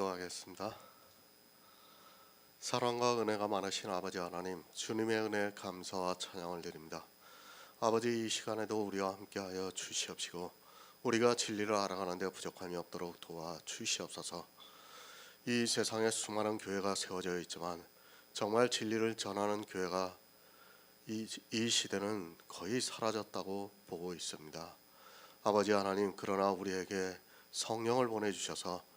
기도하겠습니다. 사랑과 은혜가 많으신 아버지 하나님, 주님의 은혜에 감사와 찬양을 드립니다. 아버지, 이 시간에도 우리와 함께하여 주시옵시고 우리가 진리를 알아가는 데 부족함이 없도록 도와 주시옵소서. 이 세상에 수많은 교회가 세워져 있지만 정말 진리를 전하는 교회가 이 시대는 거의 사라졌다고 보고 있습니다. 아버지 하나님, 그러나 우리에게 성령을 보내주셔서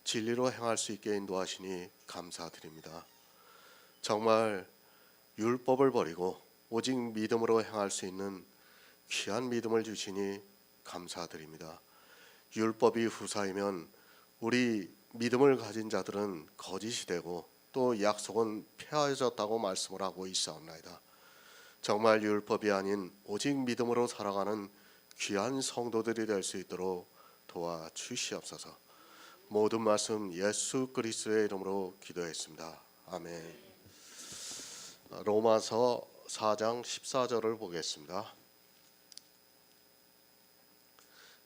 진리로 행할 수 있게 인도하시니 감사드립니다. 정말 율법을 버리고 오직 믿음으로 행할 수 있는 귀한 믿음을 주시니 감사드립니다. 율법이 후사이면 우리 믿음을 가진 자들은 거짓이 되고 또 약속은 폐하여졌다고 말씀을 하고 있사옵나이다. 정말 율법이 아닌 오직 믿음으로 살아가는 귀한 성도들이 될 수 있도록 도와 주시옵소서. 모든 말씀 예수 그리스도의 이름으로 기도했습니다. 아멘. 로마서 4장 14절을 보겠습니다.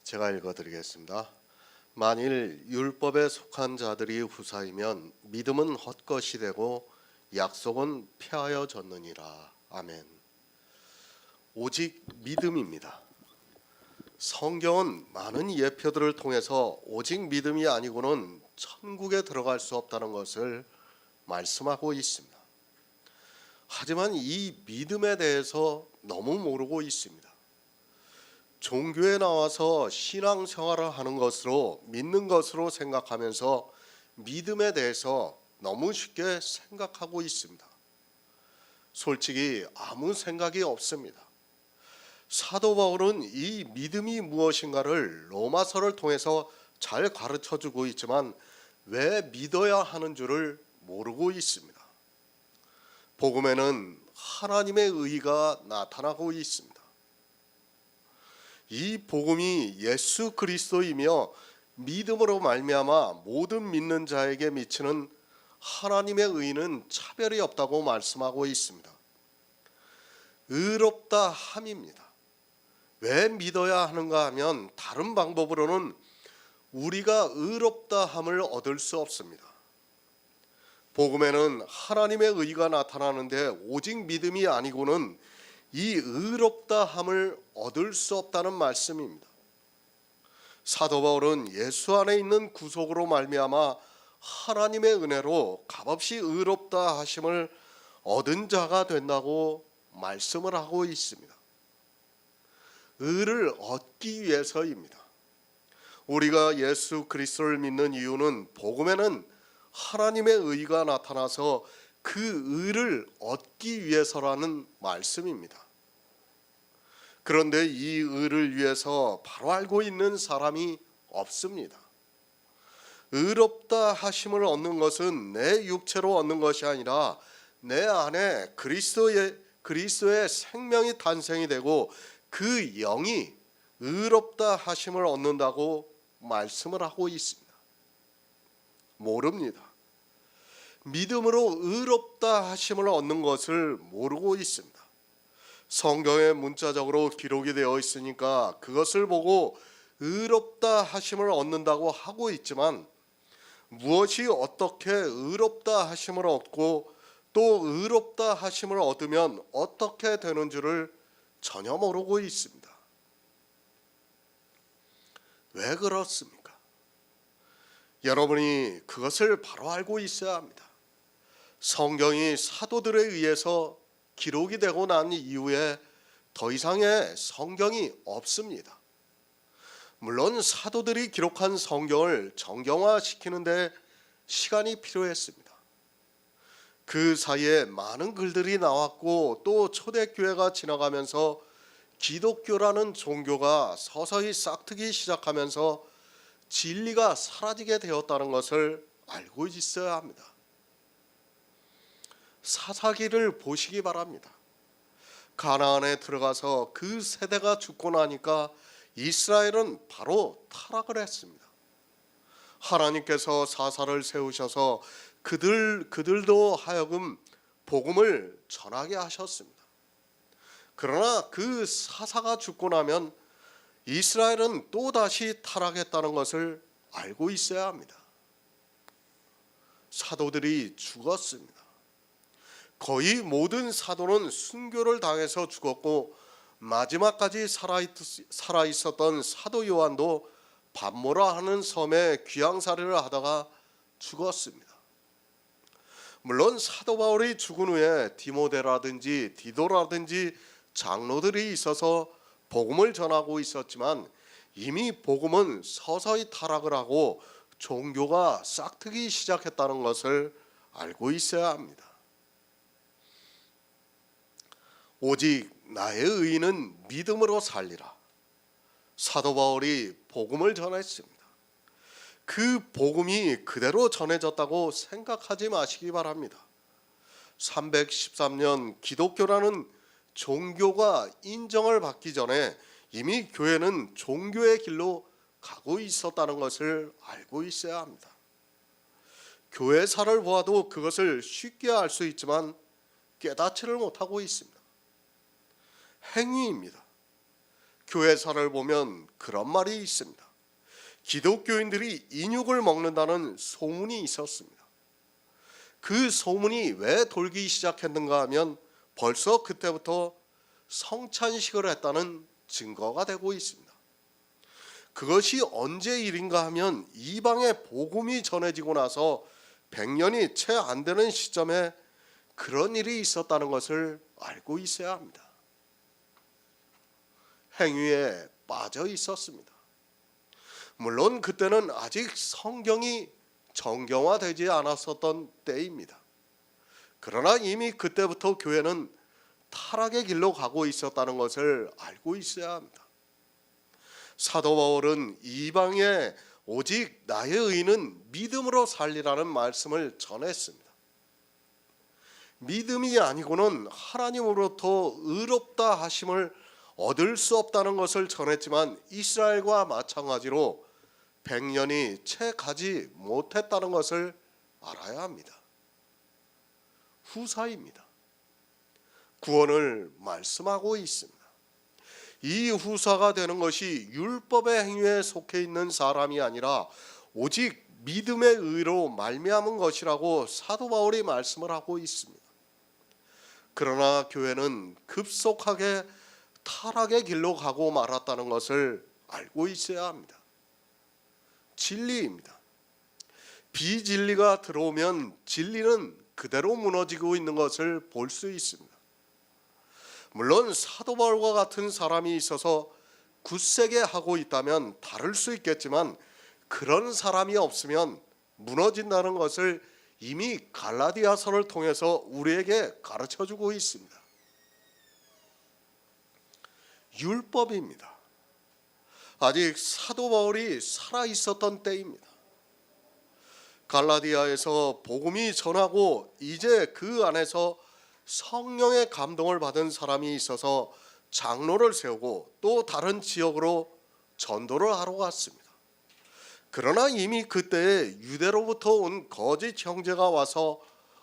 제가 읽어드리겠습니다. 만일 율법에 속한 자들이 후사이면 믿음은 헛것이 되고 약속은 폐하여졌느니라. 아멘. 오직 믿음입니다. 성경은 많은 예표들을 통해서 오직 믿음이 아니고는 천국에 들어갈 수 없다는 것을 말씀하고 있습니다. 하지만 이 믿음에 대해서 너무 모르고 있습니다. 종교에 나와서 신앙생활을 하는 것으로, 믿는 것으로 생각하면서 믿음에 대해서 너무 쉽게 생각하고 있습니다. 솔직히 아무 생각이 없습니다. 사도 바울은 이 믿음이 무엇인가를 로마서를 통해서 잘 가르쳐주고 있지만 왜 믿어야 하는 줄을 모르고 있습니다. 복음에는 하나님의 의가 나타나고 있습니다. 이 복음이 예수 그리스도이며 믿음으로 말미암아 모든 믿는 자에게 미치는 하나님의 의는 차별이 없다고 말씀하고 있습니다. 의롭다 함입니다. 왜 믿어야 하는가 하면 다른 방법으로는 우리가 의롭다 함을 얻을 수 없습니다. 복음에는 하나님의 의가 나타나는데 오직 믿음이 아니고는 이 의롭다 함을 얻을 수 없다는 말씀입니다. 사도 바울은 예수 안에 있는 구속으로 말미암아 하나님의 은혜로 값없이 의롭다 하심을 얻은 자가 된다고 말씀을 하고 있습니다. 의를 얻기 위해서입니다. 우리가 예수 그리스도를 믿는 이유는 복음에는 하나님의 의가 나타나서 그 의를 얻기 위해서라는 말씀입니다. 그런데 이 의를 위해서 바로 알고 있는 사람이 없습니다. 의롭다 하심을 얻는 것은 내 육체로 얻는 것이 아니라 내 안에 그리스도의 생명이 탄생이 되고 그 영이 의롭다 하심을 얻는다고 말씀을 하고 있습니다. 모릅니다. 믿음으로 의롭다 하심을 얻는 것을 모르고 있습니다. 성경에 문자적으로 기록이 되어 있으니까 그것을 보고 의롭다 하심을 얻는다고 하고 있지만 무엇이 어떻게 의롭다 하심을 얻고 또 의롭다 하심을 얻으면 어떻게 되는 줄을 전혀 모르고 있습니다. 왜 그렇습니까? 여러분이 그것을 바로 알고 있어야 합니다. 성경이 사도들에 의해서 기록이 되고 난 이후에 더 이상의 성경이 없습니다. 물론 사도들이 기록한 성경을 정경화시키는데 시간이 필요했습니다. 그 사이에 많은 글들이 나왔고 또 초대교회가 지나가면서 기독교라는 종교가 서서히 싹트기 시작하면서 진리가 사라지게 되었다는 것을 알고 있어야 합니다. 사사기를 보시기 바랍니다. 가나안에 들어가서 그 세대가 죽고 나니까 이스라엘은 바로 타락을 했습니다. 하나님께서 사사를 세우셔서 그들도 하여금 복음을 전하게 하셨습니다. 그러나 그 사사가 죽고 나면 이스라엘은 또다시 타락했다는 것을 알고 있어야 합니다. 사도들이 죽었습니다. 거의 모든 사도는 순교를 당해서 죽었고 마지막까지 살아있었던 사도 요한도 밤모라 하는 섬에 귀양살이를 하다가 죽었습니다. 물론 사도 바울이 죽은 후에 디모데라든지 디도라든지 장로들이 있어서 복음을 전하고 있었지만 이미 복음은 서서히 타락을 하고 종교가 싹트기 시작했다는 것을 알고 있어야 합니다. 오직 나의 의인은 믿음으로 살리라. 사도 바울이 복음을 전했습니다. 그 복음이 그대로 전해졌다고 생각하지 마시기 바랍니다. 313년 기독교라는 종교가 인정을 받기 전에 이미 교회는 종교의 길로 가고 있었다는 것을 알고 있어야 합니다. 교회사를 보아도 그것을 쉽게 알 수 있지만 깨닫지를 못하고 있습니다. 행위입니다. 교회사를 보면 그런 말이 있습니다. 기독교인들이 인육을 먹는다는 소문이 있었습니다. 그 소문이 왜 돌기 시작했는가 하면 벌써 그때부터 성찬식을 했다는 증거가 되고 있습니다. 그것이 언제 일인가 하면 이방의 복음이 전해지고 나서 100년이 채 안 되는 시점에 그런 일이 있었다는 것을 알고 있어야 합니다. 행위에 빠져 있었습니다. 물론 그때는 아직 성경이 정경화되지 않았었던 때입니다. 그러나 이미 그때부터 교회는 타락의 길로 가고 있었다는 것을 알고 있어야 합니다. 사도 바울은 이방에 오직 나의 의는 믿음으로 살리라는 말씀을 전했습니다. 믿음이 아니고는 하나님으로부터 의롭다 하심을 얻을 수 없다는 것을 전했지만 이스라엘과 마찬가지로 100년이 채 가지 못했다는 것을 알아야 합니다. 후사입니다. 구원을 말씀하고 있습니다. 이 후사가 되는 것이 율법의 행위에 속해 있는 사람이 아니라 오직 믿음의 의로 말미암은 것이라고 사도 바울이 말씀을 하고 있습니다. 그러나 교회는 급속하게 타락의 길로 가고 말았다는 것을 알고 있어야 합니다. 진리입니다. 비진리가 들어오면 진리는 그대로 무너지고 있는 것을 볼 수 있습니다. 물론 사도 바울과 같은 사람이 있어서 굳세게 하고 있다면 다를 수 있겠지만 그런 사람이 없으면 무너진다는 것을 이미 갈라디아서를 통해서 우리에게 가르쳐주고 있습니다. 율법입니다. 아직 사도 바울이 살아있었던 때입니다. 갈라디아에서 복음이 전하고 이제 그 안에서 성령의 감동을 받은 사람이 있어서 장로를 세우고 또 다른 지역으로 전도를 하러 갔습니다. 그러나 이미 그때에 유대로부터 온 거짓 형제가 와서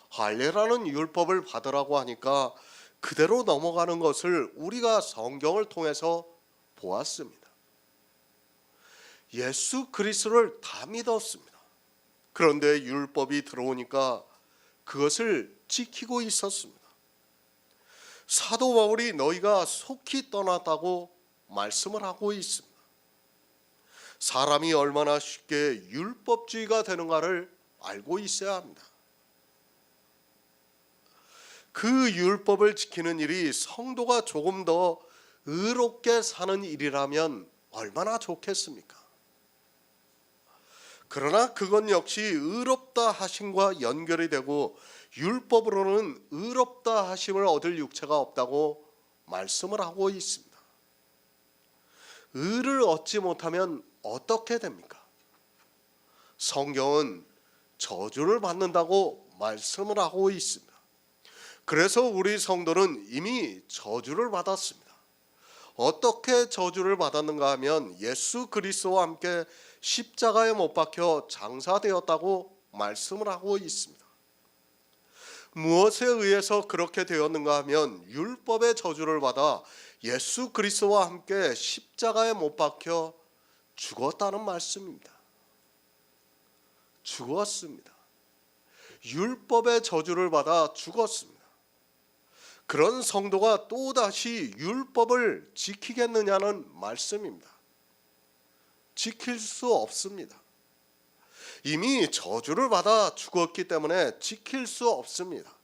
할례라는 율법을 받으라고 하니까 그대로 넘어가는 것을 우리가 성경을 통해서 보았습니다. 예수 그리스도를 다 믿었습니다. 그런데 율법이 들어오니까 그것을 지키고 있었습니다. 사도 바울이 너희가 속히 떠났다고 말씀을 하고 있습니다. 사람이 얼마나 쉽게 율법주의가 되는가를 알고 있어야 합니다. 그 율법을 지키는 일이 성도가 조금 더 의롭게 사는 일이라면 얼마나 좋겠습니까? 그러나 그건 역시 의롭다 하심과 연결이 되고 율법으로는 의롭다 하심을 얻을 육체가 없다고 말씀을 하고 있습니다. 의를 얻지 못하면 어떻게 됩니까? 성경은 저주를 받는다고 말씀을 하고 있습니다. 그래서 우리 성도는 이미 저주를 받았습니다. 어떻게 저주를 받았는가 하면 예수 그리스도와 함께 십자가에 못 박혀 장사되었다고 말씀을 하고 있습니다. 무엇에 의해서 그렇게 되었는가 하면 율법의 저주를 받아 예수 그리스도와 함께 십자가에 못 박혀 죽었다는 말씀입니다. 죽었습니다. 율법의 저주를 받아 죽었습니다. 그런 성도가 또다시 율법을 지키겠느냐는 말씀입니다. 지킬 수 없습니다. 이미 저주를 받아 죽었기 때문에 지킬 수 없습니다.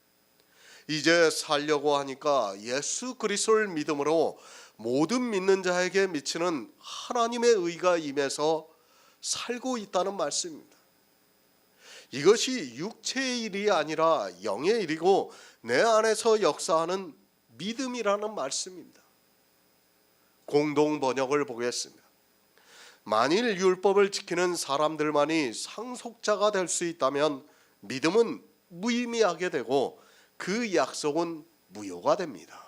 이제 살려고 하니까 예수 그리스도를 믿음으로 모든 믿는 자에게 미치는 하나님의 의가 임해서 살고 있다는 말씀입니다. 이것이 육체의 일이 아니라 영의 일이고 내 안에서 역사하는 믿음이라는 말씀입니다. 공동 번역을 보겠습니다. 만일 율법을 지키는 사람들만이 상속자가 될 수 있다면 믿음은 무의미하게 되고 그 약속은 무효가 됩니다.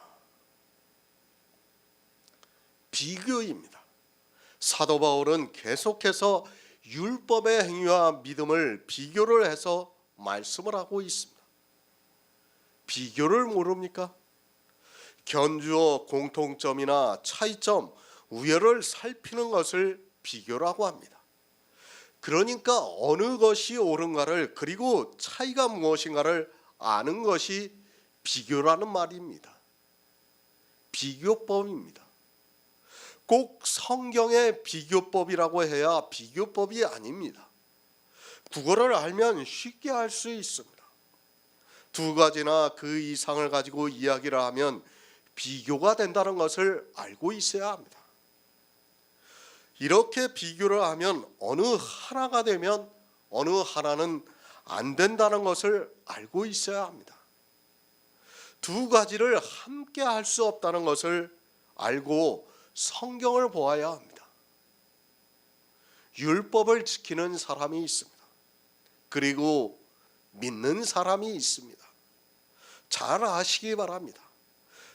비교입니다. 사도 바울은 계속해서 율법의 행위와 믿음을 비교를 해서 말씀을 하고 있습니다. 비교를 모릅니까? 견주어 공통점이나 차이점, 우열을 살피는 것을 비교라고 합니다. 그러니까 어느 것이 옳은가를 그리고 차이가 무엇인가를 아는 것이 비교라는 말입니다. 비교법입니다. 꼭 성경의 비교법이라고 해야 비교법이 아닙니다. 국어를 알면 쉽게 알 수 있습니다. 두 가지나 그 이상을 가지고 이야기를 하면 비교가 된다는 것을 알고 있어야 합니다. 이렇게 비교를 하면 어느 하나가 되면 어느 하나는 안 된다는 것을 알고 있어야 합니다. 두 가지를 함께 할 수 없다는 것을 알고 성경을 보아야 합니다. 율법을 지키는 사람이 있습니다. 그리고 믿는 사람이 있습니다. 잘 아시기 바랍니다.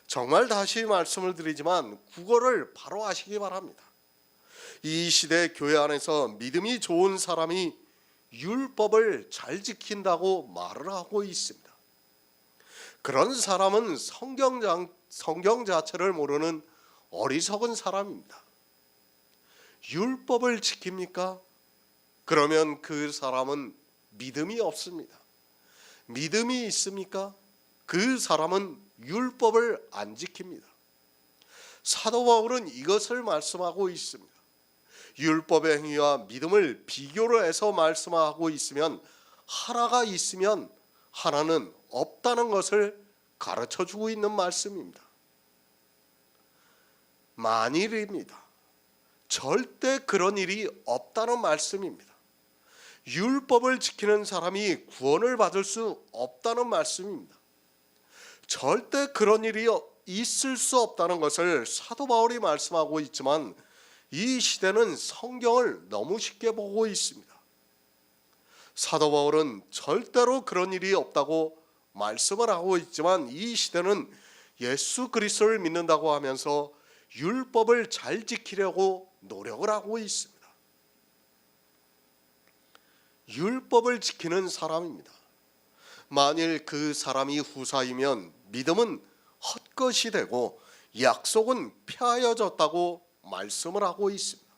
정말 다시 말씀을 드리지만 국어를 바로 아시기 바랍니다. 이 시대 교회 안에서 믿음이 좋은 사람이 율법을 잘 지킨다고 말을 하고 있습니다. 그런 사람은 성경 자체를 모르는 어리석은 사람입니다. 율법을 지킵니까? 그러면 그 사람은 믿음이 없습니다. 믿음이 있습니까? 그 사람은 율법을 안 지킵니다. 사도 바울은 이것을 말씀하고 있습니다. 율법의 행위와 믿음을 비교를 해서 말씀하고 있으면 하나가 있으면 하나는 없다는 것을 가르쳐주고 있는 말씀입니다. 만일입니다. 절대 그런 일이 없다는 말씀입니다. 율법을 지키는 사람이 구원을 받을 수 없다는 말씀입니다. 절대 그런 일이 있을 수 없다는 것을 사도 바울이 말씀하고 있지만 이 시대는 성경을 너무 쉽게 보고 있습니다. 사도 바울은 절대로 그런 일이 없다고 말씀을 하고 있지만 이 시대는 예수 그리스도를 믿는다고 하면서 율법을 잘 지키려고 노력을 하고 있습니다. 율법을 지키는 사람입니다. 만일 그 사람이 후사이면 믿음은 헛것이 되고 약속은 폐하여졌다고 말씀을 하고 있습니다.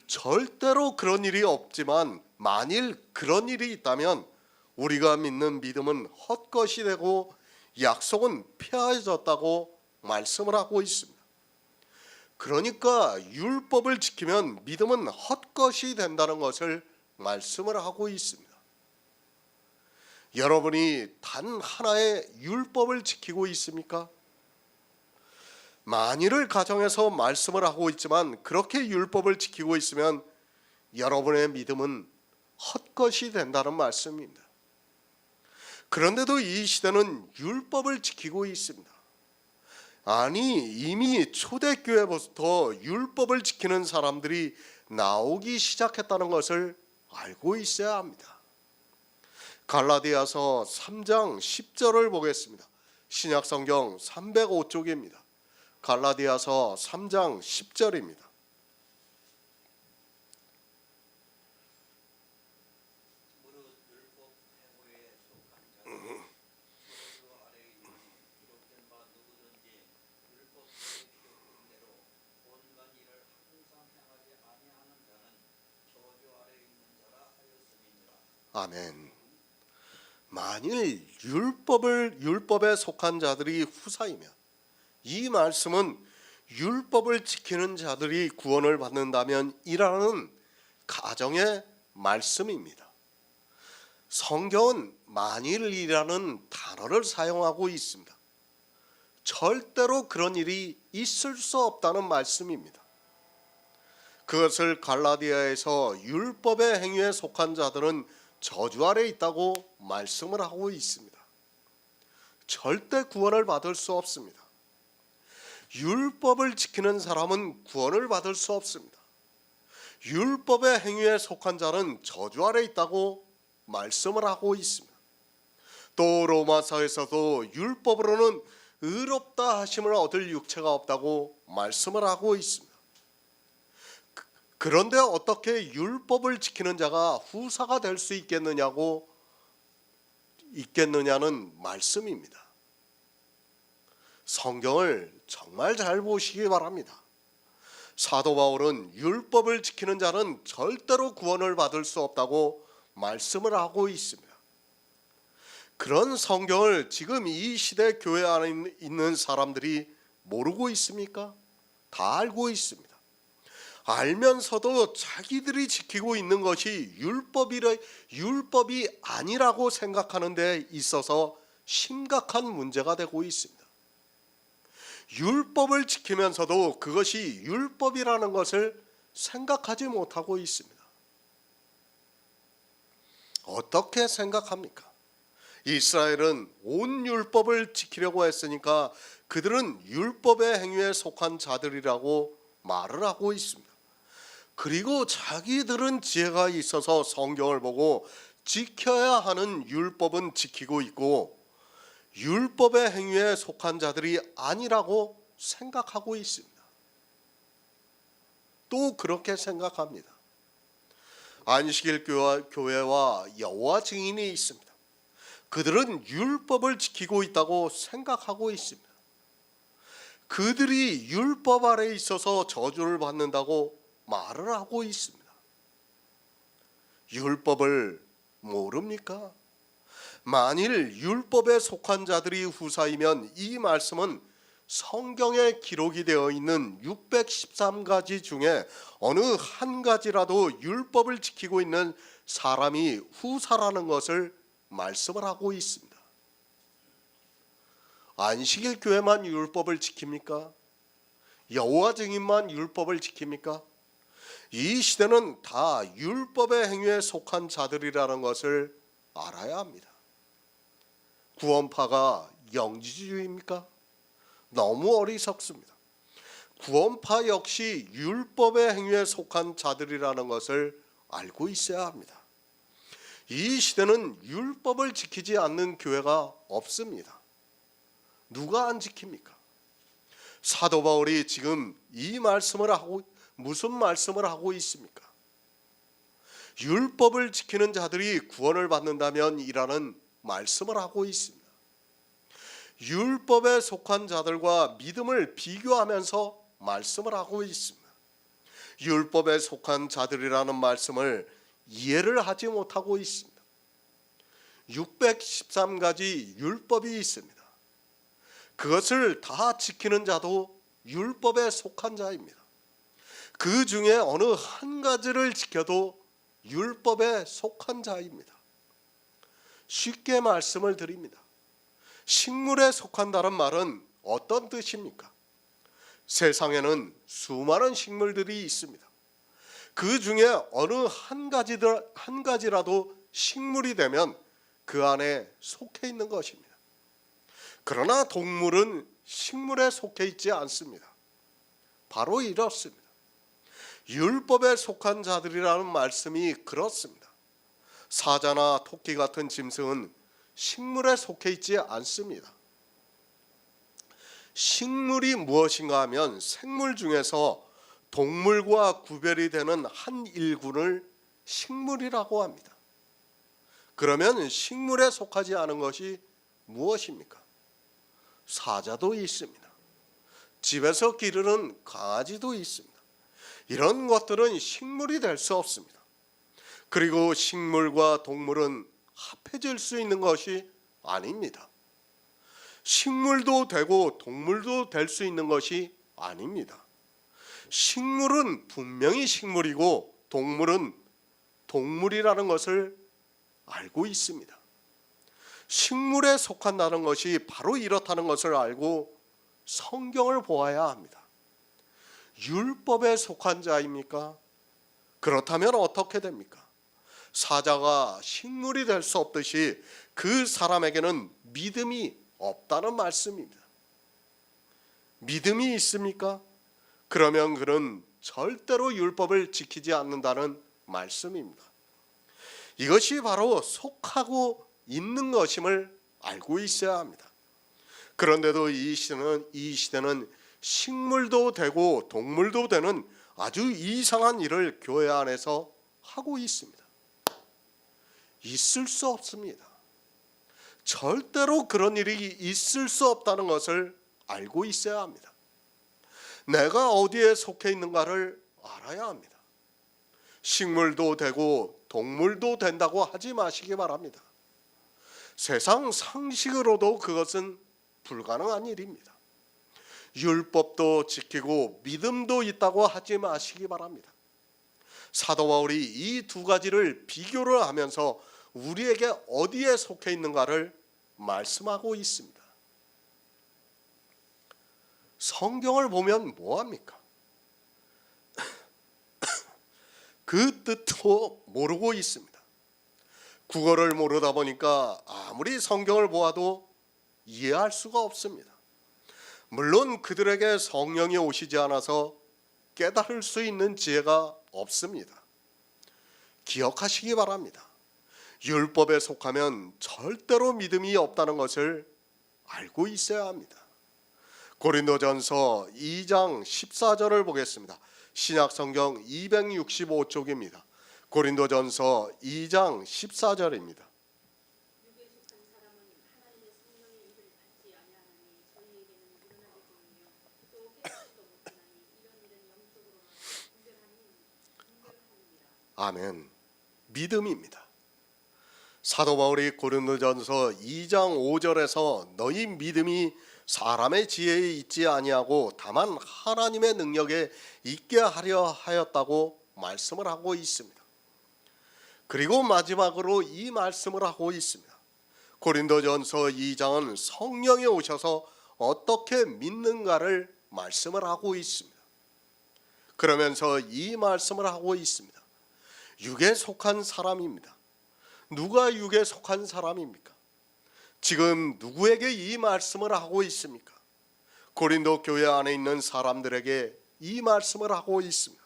절대로 그런 일이 없지만 만일 그런 일이 있다면 우리가 믿는 믿음은 헛것이 되고 약속은 폐하여졌다고 말씀을 하고 있습니다. 그러니까 율법을 지키면 믿음은 헛것이 된다는 것을 말씀을 하고 있습니다. 여러분이 단 하나의 율법을 지키고 있습니까? 만일을 가정해서 말씀을 하고 있지만 그렇게 율법을 지키고 있으면 여러분의 믿음은 헛것이 된다는 말씀입니다. 그런데도 이 시대는 율법을 지키고 있습니다. 아니 이미 초대교회부터 율법을 지키는 사람들이 나오기 시작했다는 것을 알고 있어야 합니다. 갈라디아서 3장 10절을 보겠습니다. 신약성경 305쪽입니다. 갈라디아서 3장 10절입니다. 아멘. 만일 율법에 속한 자들이 후사이면, 이 말씀은 율법을 지키는 자들이 구원을 받는다면 이라는 가정의 말씀입니다. 성경은 만일이라는 단어를 사용하고 있습니다. 절대로 그런 일이 있을 수 없다는 말씀입니다. 그것을 갈라디아에서 율법의 행위에 속한 자들은 저주 아래 있다고 말씀을 하고 있습니다. 절대 구원을 받을 수 없습니다. 율법을 지키는 사람은 구원을 받을 수 없습니다. 율법의 행위에 속한 자는 저주 아래 있다고 말씀을 하고 있습니다. 또 로마서에서도 율법으로는 의롭다 하심을 얻을 육체가 없다고 말씀을 하고 있습니다. 그런데 어떻게 율법을 지키는 자가 후사가 될 수 있겠느냐는 말씀입니다. 성경을 정말 잘 보시기 바랍니다. 사도 바울은 율법을 지키는 자는 절대로 구원을 받을 수 없다고 말씀을 하고 있습니다. 그런 성경을 지금 이 시대 교회 안에 있는 사람들이 모르고 있습니까? 다 알고 있습니다. 알면서도 자기들이 지키고 있는 것이 율법이 아니라고 생각하는 데 있어서 심각한 문제가 되고 있습니다. 율법을 지키면서도 그것이 율법이라는 것을 생각하지 못하고 있습니다. 어떻게 생각합니까? 이스라엘은 온 율법을 지키려고 했으니까 그들은 율법의 행위에 속한 자들이라고 말을 하고 있습니다. 그리고 자기들은 지혜가 있어서 성경을 보고 지켜야 하는 율법은 지키고 있고 율법의 행위에 속한 자들이 아니라고 생각하고 있습니다. 또 그렇게 생각합니다. 안식일 교회와 여호와 증인이 있습니다. 그들은 율법을 지키고 있다고 생각하고 있습니다. 그들이 율법 아래에 있어서 저주를 받는다고 말을 하고 있습니다. 율법을 모릅니까? 만일 율법에 속한 자들이 후사이면 이 말씀은 성경에 기록이 되어 있는 613가지 중에 어느 한 가지라도 율법을 지키고 있는 사람이 후사라는 것을 말씀을 하고 있습니다. 안식일 교회만 율법을 지킵니까? 여호와 증인만 율법을 지킵니까? 이 시대는 다 율법의 행위에 속한 자들이라는 것을 알아야 합니다. 구원파가 영지주의입니까? 너무 어리석습니다. 구원파 역시 율법의 행위에 속한 자들이라는 것을 알고 있어야 합니다. 이 시대는 율법을 지키지 않는 교회가 없습니다. 누가 안 지킵니까? 사도 바울이 지금 이 말씀을 하고 무슨 말씀을 하고 있습니까? 율법을 지키는 자들이 구원을 받는다면 이라는 말씀을 하고 있습니다. 율법에 속한 자들과 믿음을 비교하면서 말씀을 하고 있습니다. 율법에 속한 자들이라는 말씀을 이해를 하지 못하고 있습니다. 613가지 율법이 있습니다. 그것을 다 지키는 자도 율법에 속한 자입니다. 그 중에 어느 한 가지를 지켜도 율법에 속한 자입니다. 쉽게 말씀을 드립니다. 식물에 속한다는 말은 어떤 뜻입니까? 세상에는 수많은 식물들이 있습니다. 그 중에 어느 한 가지라도 식물이 되면 그 안에 속해 있는 것입니다. 그러나 동물은 식물에 속해 있지 않습니다. 바로 이렇습니다. 율법에 속한 자들이라는 말씀이 그렇습니다. 사자나 토끼 같은 짐승은 식물에 속해 있지 않습니다. 식물이 무엇인가 하면 생물 중에서 동물과 구별이 되는 한 일군을 식물이라고 합니다. 그러면 식물에 속하지 않은 것이 무엇입니까? 사자도 있습니다. 집에서 기르는 강아지도 있습니다. 이런 것들은 식물이 될 수 없습니다. 그리고 식물과 동물은 합해질 수 있는 것이 아닙니다. 식물도 되고 동물도 될 수 있는 것이 아닙니다. 식물은 분명히 식물이고 동물은 동물이라는 것을 알고 있습니다. 식물에 속한다는 것이 바로 이렇다는 것을 알고 성경을 보아야 합니다. 율법에 속한 자입니까? 그렇다면 어떻게 됩니까? 사자가 식물이 될 수 없듯이 그 사람에게는 믿음이 없다는 말씀입니다. 믿음이 있습니까? 그러면 그는 절대로 율법을 지키지 않는다는 말씀입니다. 이것이 바로 속하고 있는 것임을 알고 있어야 합니다. 그런데도 이 시대는 식물도 되고 동물도 되는 아주 이상한 일을 교회 안에서 하고 있습니다. 있을 수 없습니다. 절대로 그런 일이 있을 수 없다는 것을 알고 있어야 합니다. 내가 어디에 속해 있는가를 알아야 합니다. 식물도 되고 동물도 된다고 하지 마시기 바랍니다. 세상 상식으로도 그것은 불가능한 일입니다. 율법도 지키고 믿음도 있다고 하지 마시기 바랍니다. 사도 바울이 이 두 가지를 비교를 하면서 우리에게 어디에 속해 있는가를 말씀하고 있습니다. 성경을 보면 뭐합니까? 그 뜻도 모르고 있습니다. 국어를 모르다 보니까 아무리 성경을 보아도 이해할 수가 없습니다. 물론 그들에게 성령이 오시지 않아서 깨달을 수 있는 지혜가 없습니다. 기억하시기 바랍니다. 율법에 속하면 절대로 믿음이 없다는 것을 알고 있어야 합니다. 고린도전서 2장 14절을 보겠습니다. 신약성경 265쪽입니다. 고린도전서 2장 14절입니다. 아멘. 믿음입니다. 사도 바울이 고린도전서 2장 5절에서 너희 믿음이 사람의 지혜에 있지 아니하고 다만 하나님의 능력에 있게 하려 하였다고 말씀을 하고 있습니다. 그리고 마지막으로 이 말씀을 하고 있습니다. 고린도전서 2장은 성령이 오셔서 어떻게 믿는가를 말씀을 하고 있습니다. 그러면서 이 말씀을 하고 있습니다. 육에 속한 사람입니다. 누가 육에 속한 사람입니까? 지금 누구에게 이 말씀을 하고 있습니까? 고린도 교회 안에 있는 사람들에게 이 말씀을 하고 있습니다.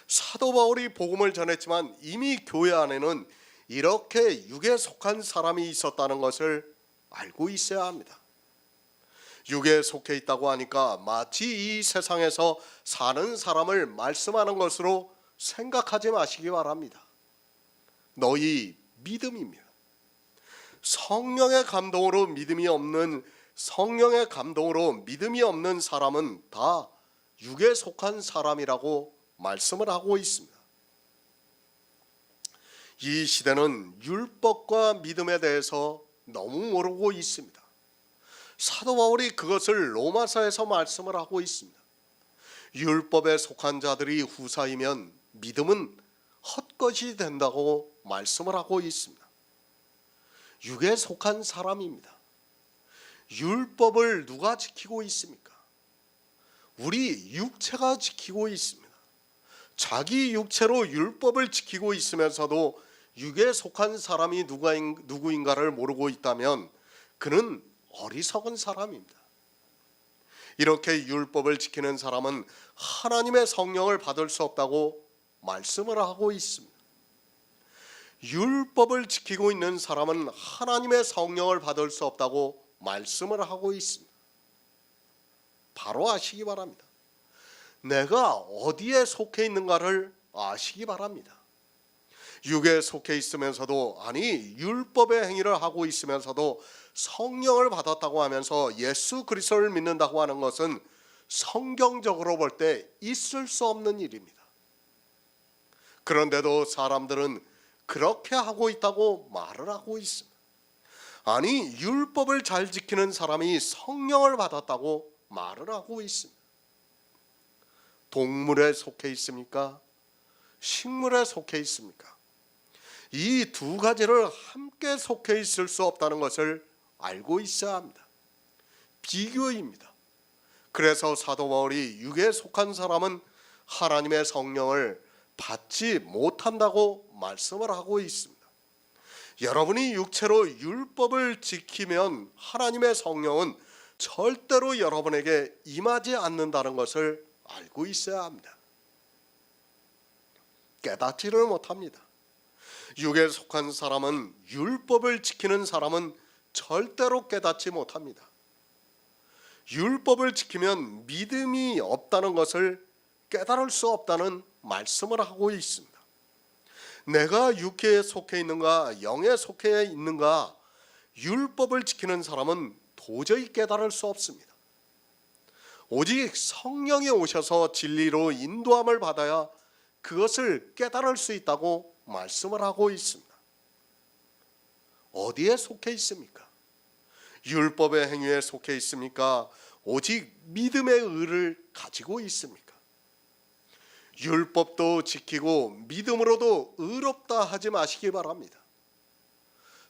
사도 바울이 복음을 전했지만 이미 교회 안에는 이렇게 육에 속한 사람이 있었다는 것을 알고 있어야 합니다. 육에 속해 있다고 하니까 마치 이 세상에서 사는 사람을 말씀하는 것으로 생각하지 마시기 바랍니다. 너희 믿음입니다. 성령의 감동으로 믿음이 없는 사람은 다 육에 속한 사람이라고 말씀을 하고 있습니다. 이 시대는 율법과 믿음에 대해서 너무 모르고 있습니다. 사도 바울이 그것을 로마서에서 말씀을 하고 있습니다. 율법에 속한 자들이 후사이면 믿음은 헛것이 된다고 말씀을 하고 있습니다. 육에 속한 사람입니다. 율법을 누가 지키고 있습니까? 우리 육체가 지키고 있습니다. 자기 육체로 율법을 지키고 있으면서도 육에 속한 사람이 누구인가를 모르고 있다면 그는 어리석은 사람입니다. 이렇게 율법을 지키는 사람은 하나님의 성령을 받을 수 없다고 말씀을 하고 있습니다. 율법을 지키고 있는 사람은 하나님의 성령을 받을 수 없다고 말씀을 하고 있습니다. 바로 아시기 바랍니다. 내가 어디에 속해 있는가를 아시기 바랍니다. 육에 속해 있으면서도, 아니 율법의 행위를 하고 있으면서도 성령을 받았다고 하면서 예수 그리스도를 믿는다고 하는 것은 성경적으로 볼 때 있을 수 없는 일입니다. 그런데도 사람들은 그렇게 하고 있다고 말을 하고 있습니다. 아니, 율법을 잘 지키는 사람이 성령을 받았다고 말을 하고 있습니다. 동물에 속해 있습니까? 식물에 속해 있습니까? 이 두 가지를 함께 속해 있을 수 없다는 것을 알고 있어야 합니다. 비교입니다. 그래서 사도 바울이 육에 속한 사람은 하나님의 성령을 받지 못한다고 말씀을 하고 있습니다. 여러분이 육체로 율법을 지키면 하나님의 성령은 절대로 여러분에게 임하지 않는다는 것을 알고 있어야 합니다. 깨닫지를 못합니다. 육에 속한 사람은, 율법을 지키는 사람은 절대로 깨닫지 못합니다. 율법을 지키면 믿음이 없다는 것을 깨달을 수 없다는 말씀을 하고 있습니다. 내가 육체에 속해 있는가 영에 속해 있는가, 율법을 지키는 사람은 도저히 깨달을 수 없습니다. 오직 성령이 오셔서 진리로 인도함을 받아야 그것을 깨달을 수 있다고 말씀을 하고 있습니다. 어디에 속해 있습니까? 율법의 행위에 속해 있습니까? 오직 믿음의 의를 가지고 있습니까? 율법도 지키고 믿음으로도 의롭다 하지 마시기 바랍니다.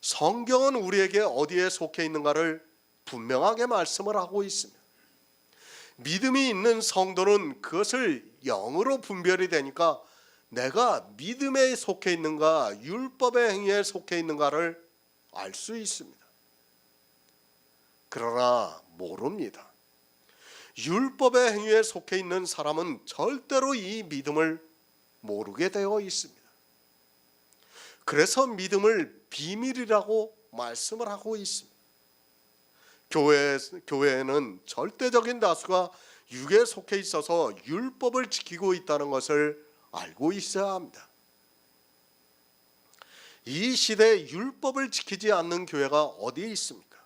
성경은 우리에게 어디에 속해 있는가를 분명하게 말씀을 하고 있습니다. 믿음이 있는 성도는 그것을 영으로 분별이 되니까 내가 믿음에 속해 있는가 율법의 행위에 속해 있는가를 알 수 있습니다. 그러나 모릅니다. 율법의 행위에 속해 있는 사람은 절대로 이 믿음을 모르게 되어 있습니다. 그래서 믿음을 비밀이라고 말씀을 하고 있습니다. 교회에는 절대적인 다수가 육에 속해 있어서 율법을 지키고 있다는 것을 알고 있어야 합니다. 이 시대에 율법을 지키지 않는 교회가 어디에 있습니까?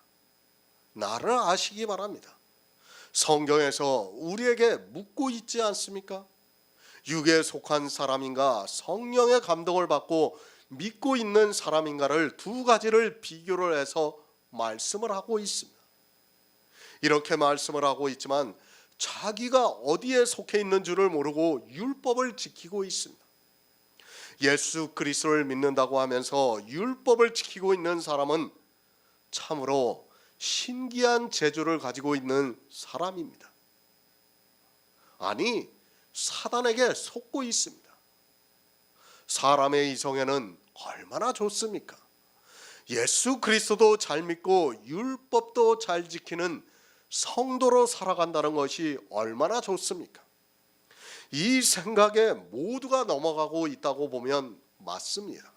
나를 아시기 바랍니다. 성경에서 우리에게 묻고 있지 않습니까? 육에 속한 사람인가 성령의 감동을 받고 믿고 있는 사람인가를 두 가지를 비교를 해서 말씀을 하고 있습니다. 이렇게 말씀을 하고 있지만 자기가 어디에 속해 있는 줄을 모르고 율법을 지키고 있습니다. 예수 그리스도를 믿는다고 하면서 율법을 지키고 있는 사람은 참으로 신기한 재주를 가지고 있는 사람입니다. 아니, 사단에게 속고 있습니다. 사람의 이성에는 얼마나 좋습니까? 예수 그리스도도 잘 믿고 율법도 잘 지키는 성도로 살아간다는 것이 얼마나 좋습니까? 이 생각에 모두가 넘어가고 있다고 보면 맞습니다.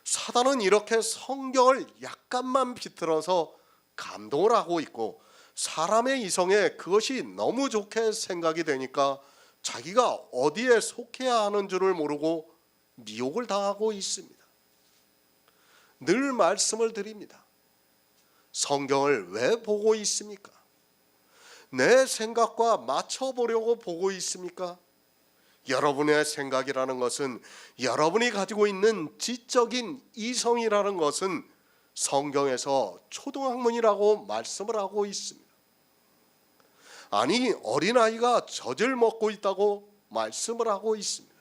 사단은 이렇게 성경을 약간만 비틀어서 감동을 하고 있고 사람의 이성에 그것이 너무 좋게 생각이 되니까 자기가 어디에 속해야 하는 줄을 모르고 미혹을 당하고 있습니다. 늘 말씀을 드립니다. 성경을 왜 보고 있습니까? 내 생각과 맞춰보려고 보고 있습니까? 여러분의 생각이라는 것은, 여러분이 가지고 있는 지적인 이성이라는 것은 성경에서 초등학문이라고 말씀을 하고 있습니다. 아니, 어린아이가 젖을 먹고 있다고 말씀을 하고 있습니다.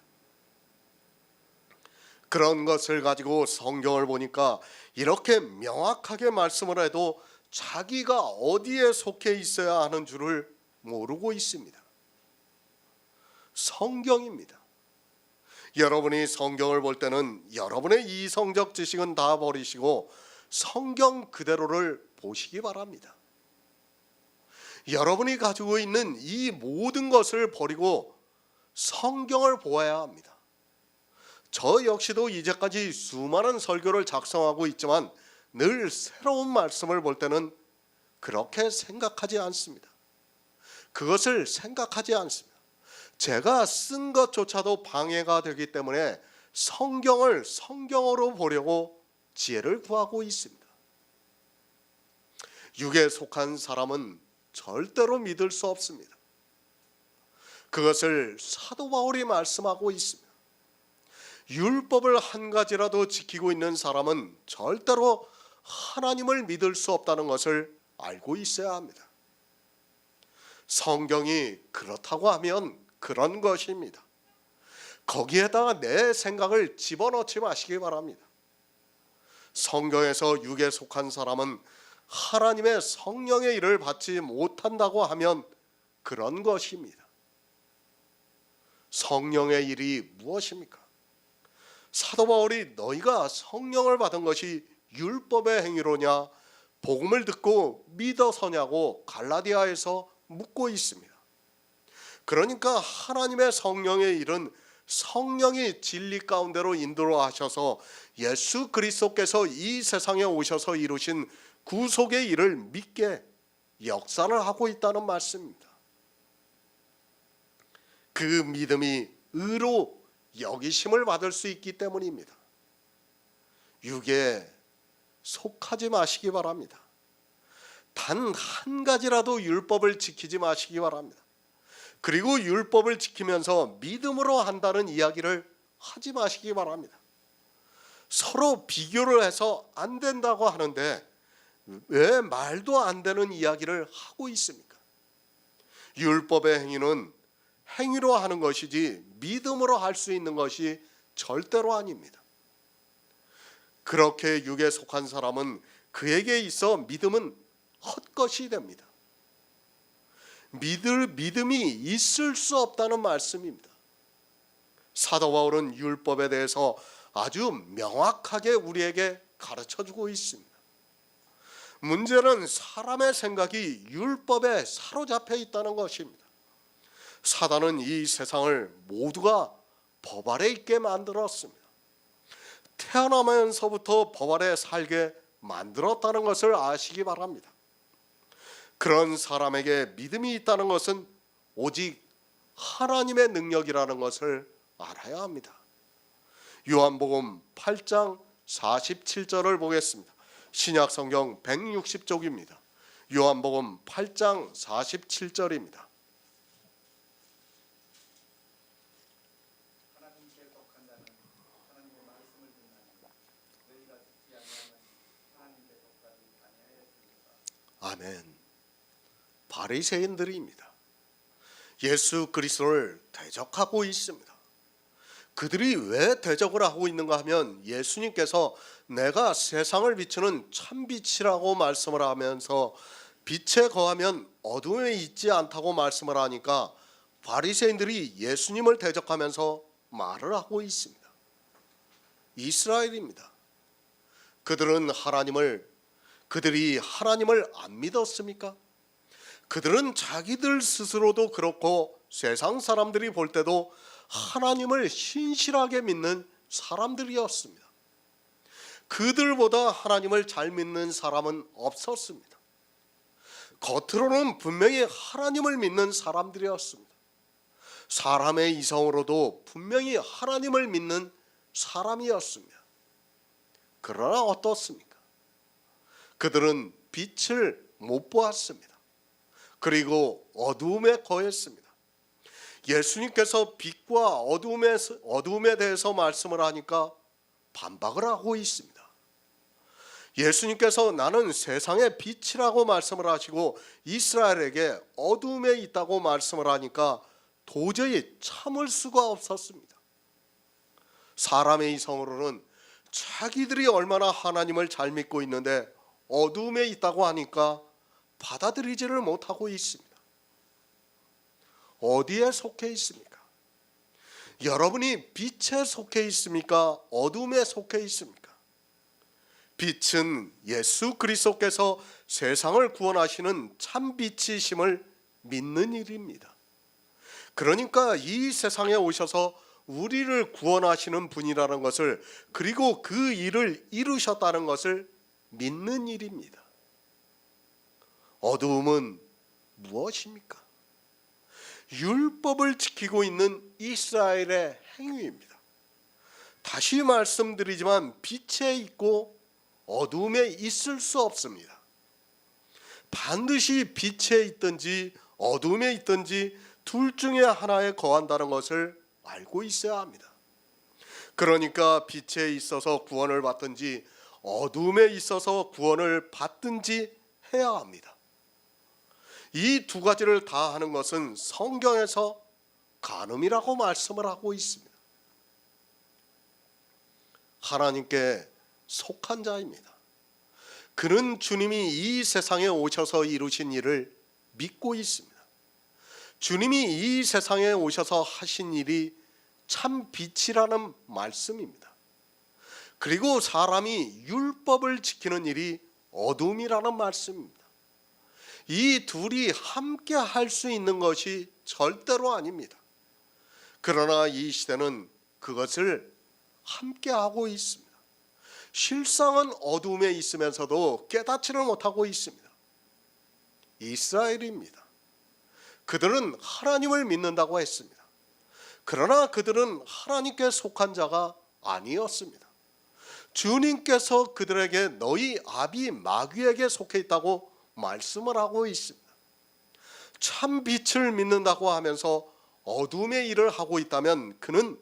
그런 것을 가지고 성경을 보니까 이렇게 명확하게 말씀을 해도 자기가 어디에 속해 있어야 하는 줄을 모르고 있습니다. 성경입니다. 여러분이 성경을 볼 때는 여러분의 이성적 지식은 다 버리시고 성경 그대로를 보시기 바랍니다. 여러분이 가지고 있는 이 모든 것을 버리고 성경을 보아야 합니다. 저 역시도 이제까지 수많은 설교를 작성하고 있지만 늘 새로운 말씀을 볼 때는 그렇게 생각하지 않습니다. 그것을 생각하지 않습니다. 제가 쓴 것조차도 방해가 되기 때문에 성경을 성경으로 보려고 지혜를 구하고 있습니다. 육에 속한 사람은 절대로 믿을 수 없습니다. 그것을 사도 바울이 말씀하고 있습니다. 율법을 한 가지라도 지키고 있는 사람은 절대로 하나님을 믿을 수 없다는 것을 알고 있어야 합니다. 성경이 그렇다고 하면 그런 것입니다. 거기에다가 내 생각을 집어넣지 마시기 바랍니다. 성경에서 육에 속한 사람은 하나님의 성령의 일을 받지 못한다고 하면 그런 것입니다. 성령의 일이 무엇입니까? 사도 바울이 너희가 성령을 받은 것이 율법의 행위로냐 복음을 듣고 믿어서냐고 갈라디아에서 묻고 있습니다. 그러니까 하나님의 성령의 일은 성령이 진리 가운데로 인도하셔서 예수 그리스도께서 이 세상에 오셔서 이루신 구속의 일을 믿게 역사를 하고 있다는 말씀입니다. 그 믿음이 의로 여기심을 받을 수 있기 때문입니다. 육에 속하지 마시기 바랍니다. 단 한 가지라도 율법을 지키지 마시기 바랍니다. 그리고 율법을 지키면서 믿음으로 한다는 이야기를 하지 마시기 바랍니다. 서로 비교를 해서 안 된다고 하는데 왜 말도 안 되는 이야기를 하고 있습니까? 율법의 행위는 행위로 하는 것이지 믿음으로 할 수 있는 것이 절대로 아닙니다. 그렇게 육에 속한 사람은 그에게 있어 믿음은 헛것이 됩니다. 믿음이 있을 수 없다는 말씀입니다. 사도 바울은 율법에 대해서 아주 명확하게 우리에게 가르쳐주고 있습니다. 문제는 사람의 생각이 율법에 사로잡혀 있다는 것입니다. 사단은 이 세상을 모두가 법 아래 있게 만들었습니다. 태어나면서부터 법 아래 살게 만들었다는 것을 아시기 바랍니다. 그런 사람에게 믿음이 있다는 것은 오직 하나님의 능력이라는 것을 알아야 합니다. 요한복음 8장 47절을 보겠습니다. 신약성경 160쪽입니다. 요한복음 8장 47절입니다. 아멘. 바리새인들입니다. 예수 그리스도를 대적하고 있습니다. 그들이 왜 대적을 하고 있는가 하면 예수님께서 내가 세상을 비추는 참빛이라고 말씀을 하면서 빛에 거하면 어둠에 있지 않다고 말씀을 하니까 바리새인들이 예수님을 대적하면서 말을 하고 있습니다. 이스라엘입니다. 그들이 하나님을 안 믿었습니까? 그들은 자기들 스스로도 그렇고 세상 사람들이 볼 때도 하나님을 신실하게 믿는 사람들이었습니다. 그들보다 하나님을 잘 믿는 사람은 없었습니다. 겉으로는 분명히 하나님을 믿는 사람들이었습니다. 사람의 이성으로도 분명히 하나님을 믿는 사람이었습니다. 그러나 어떻습니까? 그들은 빛을 못 보았습니다. 그리고 어두움에 거했습니다. 예수님께서 빛과 어두움에 대해서 말씀을 하니까 반박을 하고 있습니다. 예수님께서 나는 세상의 빛이라고 말씀을 하시고 이스라엘에게 어두움에 있다고 말씀을 하니까 도저히 참을 수가 없었습니다. 사람의 이성으로는 자기들이 얼마나 하나님을 잘 믿고 있는데 어두움에 있다고 하니까 받아들이지를 못하고 있습니다. 어디에 속해 있습니까? 여러분이 빛에 속해 있습니까? 어둠에 속해 있습니까? 빛은 예수 그리스도께서 세상을 구원하시는 참빛이심을 믿는 일입니다. 그러니까 이 세상에 오셔서 우리를 구원하시는 분이라는 것을, 그리고 그 일을 이루셨다는 것을 믿는 일입니다. 어두움은 무엇입니까? 율법을 지키고 있는 이스라엘의 행위입니다. 다시 말씀드리지만 빛에 있고 어두움에 있을 수 없습니다. 반드시 빛에 있든지 어두움에 있든지 둘 중에 하나에 거한다는 것을 알고 있어야 합니다. 그러니까 빛에 있어서 구원을 받든지 어둠에 있어서 구원을 받든지 해야 합니다. 이 두 가지를 다 하는 것은 성경에서 간음이라고 말씀을 하고 있습니다. 하나님께 속한 자입니다. 그는 주님이 이 세상에 오셔서 이루신 일을 믿고 있습니다. 주님이 이 세상에 오셔서 하신 일이 참 빛이라는 말씀입니다. 그리고 사람이 율법을 지키는 일이 어둠이라는 말씀입니다. 이 둘이 함께 할 수 있는 것이 절대로 아닙니다. 그러나 이 시대는 그것을 함께 하고 있습니다. 실상은 어둠에 있으면서도 깨닫지를 못하고 있습니다. 이스라엘입니다. 그들은 하나님을 믿는다고 했습니다. 그러나 그들은 하나님께 속한 자가 아니었습니다. 주님께서 그들에게 너희 아비 마귀에게 속해 있다고 말씀을 하고 있습니다. 참 빛을 믿는다고 하면서 어둠의 일을 하고 있다면 그는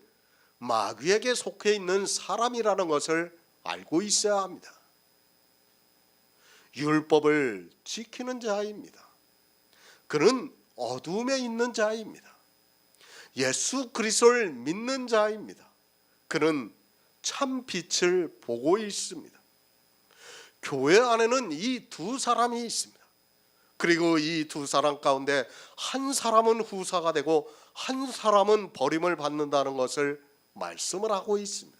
마귀에게 속해 있는 사람이라는 것을 알고 있어야 합니다. 율법을 지키는 자입니다. 그는 어둠에 있는 자입니다. 예수 그리스도를 믿는 자입니다. 그는 참 빛을 보고 있습니다. 교회 안에는 이 두 사람이 있습니다. 그리고 이 두 사람 가운데 한 사람은 후사가 되고 한 사람은 버림을 받는다는 것을 말씀을 하고 있습니다.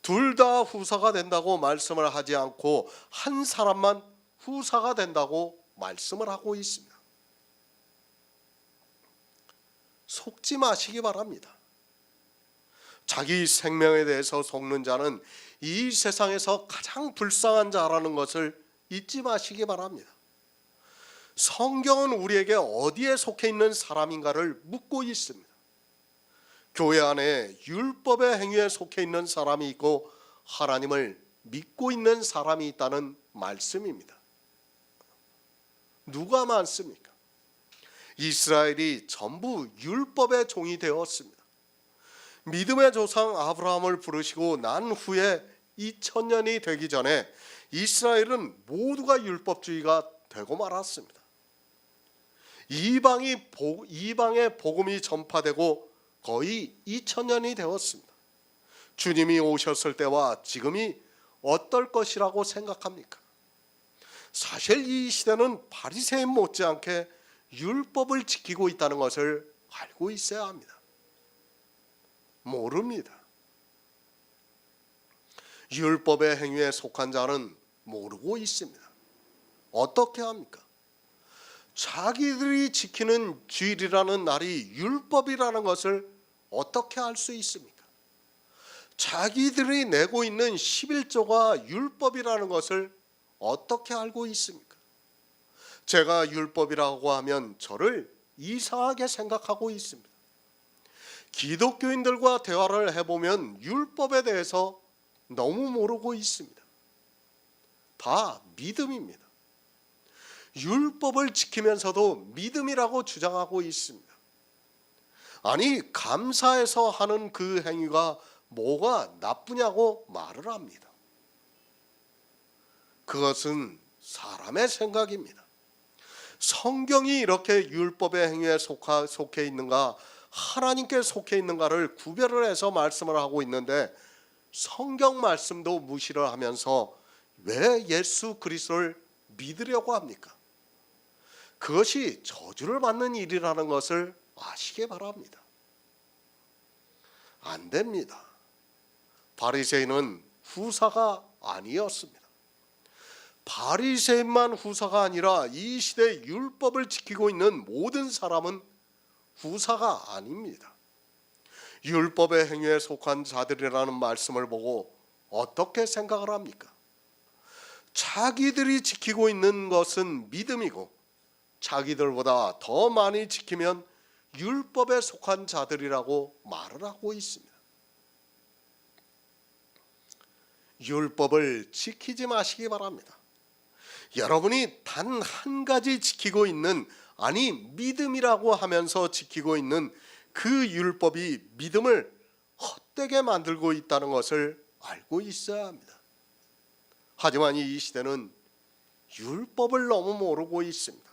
둘 다 후사가 된다고 말씀을 하지 않고 한 사람만 후사가 된다고 말씀을 하고 있습니다. 속지 마시기 바랍니다. 자기 생명에 대해서 속는 자는 이 세상에서 가장 불쌍한 자라는 것을 잊지 마시기 바랍니다. 성경은 우리에게 어디에 속해 있는 사람인가를 묻고 있습니다. 교회 안에 율법의 행위에 속해 있는 사람이 있고 하나님을 믿고 있는 사람이 있다는 말씀입니다. 누가 많습니까? 이스라엘이 전부 율법의 종이 되었습니다. 믿음의 조상 아브라함을 부르시고 난 후에 2000년이 되기 전에 이스라엘은 모두가 율법주의가 되고 말았습니다. 이방의 복음이 전파되고 거의 2000년이 되었습니다. 주님이 오셨을 때와 지금이 어떨 것이라고 생각합니까? 사실 이 시대는 바리새인 못지않게 율법을 지키고 있다는 것을 알고 있어야 합니다. 모릅니다. 율법의 행위에 속한 자는 모르고 있습니다. 어떻게 합니까? 자기들이 지키는 주일이라는 날이 율법이라는 것을 어떻게 알 수 있습니까? 자기들이 내고 있는 11조가 율법이라는 것을 어떻게 알고 있습니까? 제가 율법이라고 하면 저를 이상하게 생각하고 있습니다. 기독교인들과 대화를 해보면 율법에 대해서 너무 모르고 있습니다. 다 믿음입니다. 율법을 지키면서도 믿음이라고 주장하고 있습니다. 아니, 감사해서 하는 그 행위가 뭐가 나쁘냐고 말을 합니다. 그것은 사람의 생각입니다. 성경이 이렇게 율법의 행위에 속해 있는가, 하나님께 속해 있는가를 구별을 해서 말씀을 하고 있는데 성경 말씀도 무시를 하면서 왜 예수 그리스도를 믿으려고 합니까? 그것이 저주를 받는 일이라는 것을 아시기 바랍니다. 안 됩니다. 바리새인은 후사가 아니었습니다. 바리새인만 후사가 아니라 이 시대 율법을 지키고 있는 모든 사람은 후사가 아닙니다. 율법의 행위에 속한 자들이라는 말씀을 보고 어떻게 생각을 합니까? 자기들이 지키고 있는 것은 믿음이고 자기들보다 더 많이 지키면 율법에 속한 자들이라고 말을 하고 있습니다. 율법을 지키지 마시기 바랍니다. 여러분이 단 한 가지 지키고 있는, 아니 믿음이라고 하면서 지키고 있는 그 율법이 믿음을 헛되게 만들고 있다는 것을 알고 있어야 합니다. 하지만 이 시대는 율법을 너무 모르고 있습니다.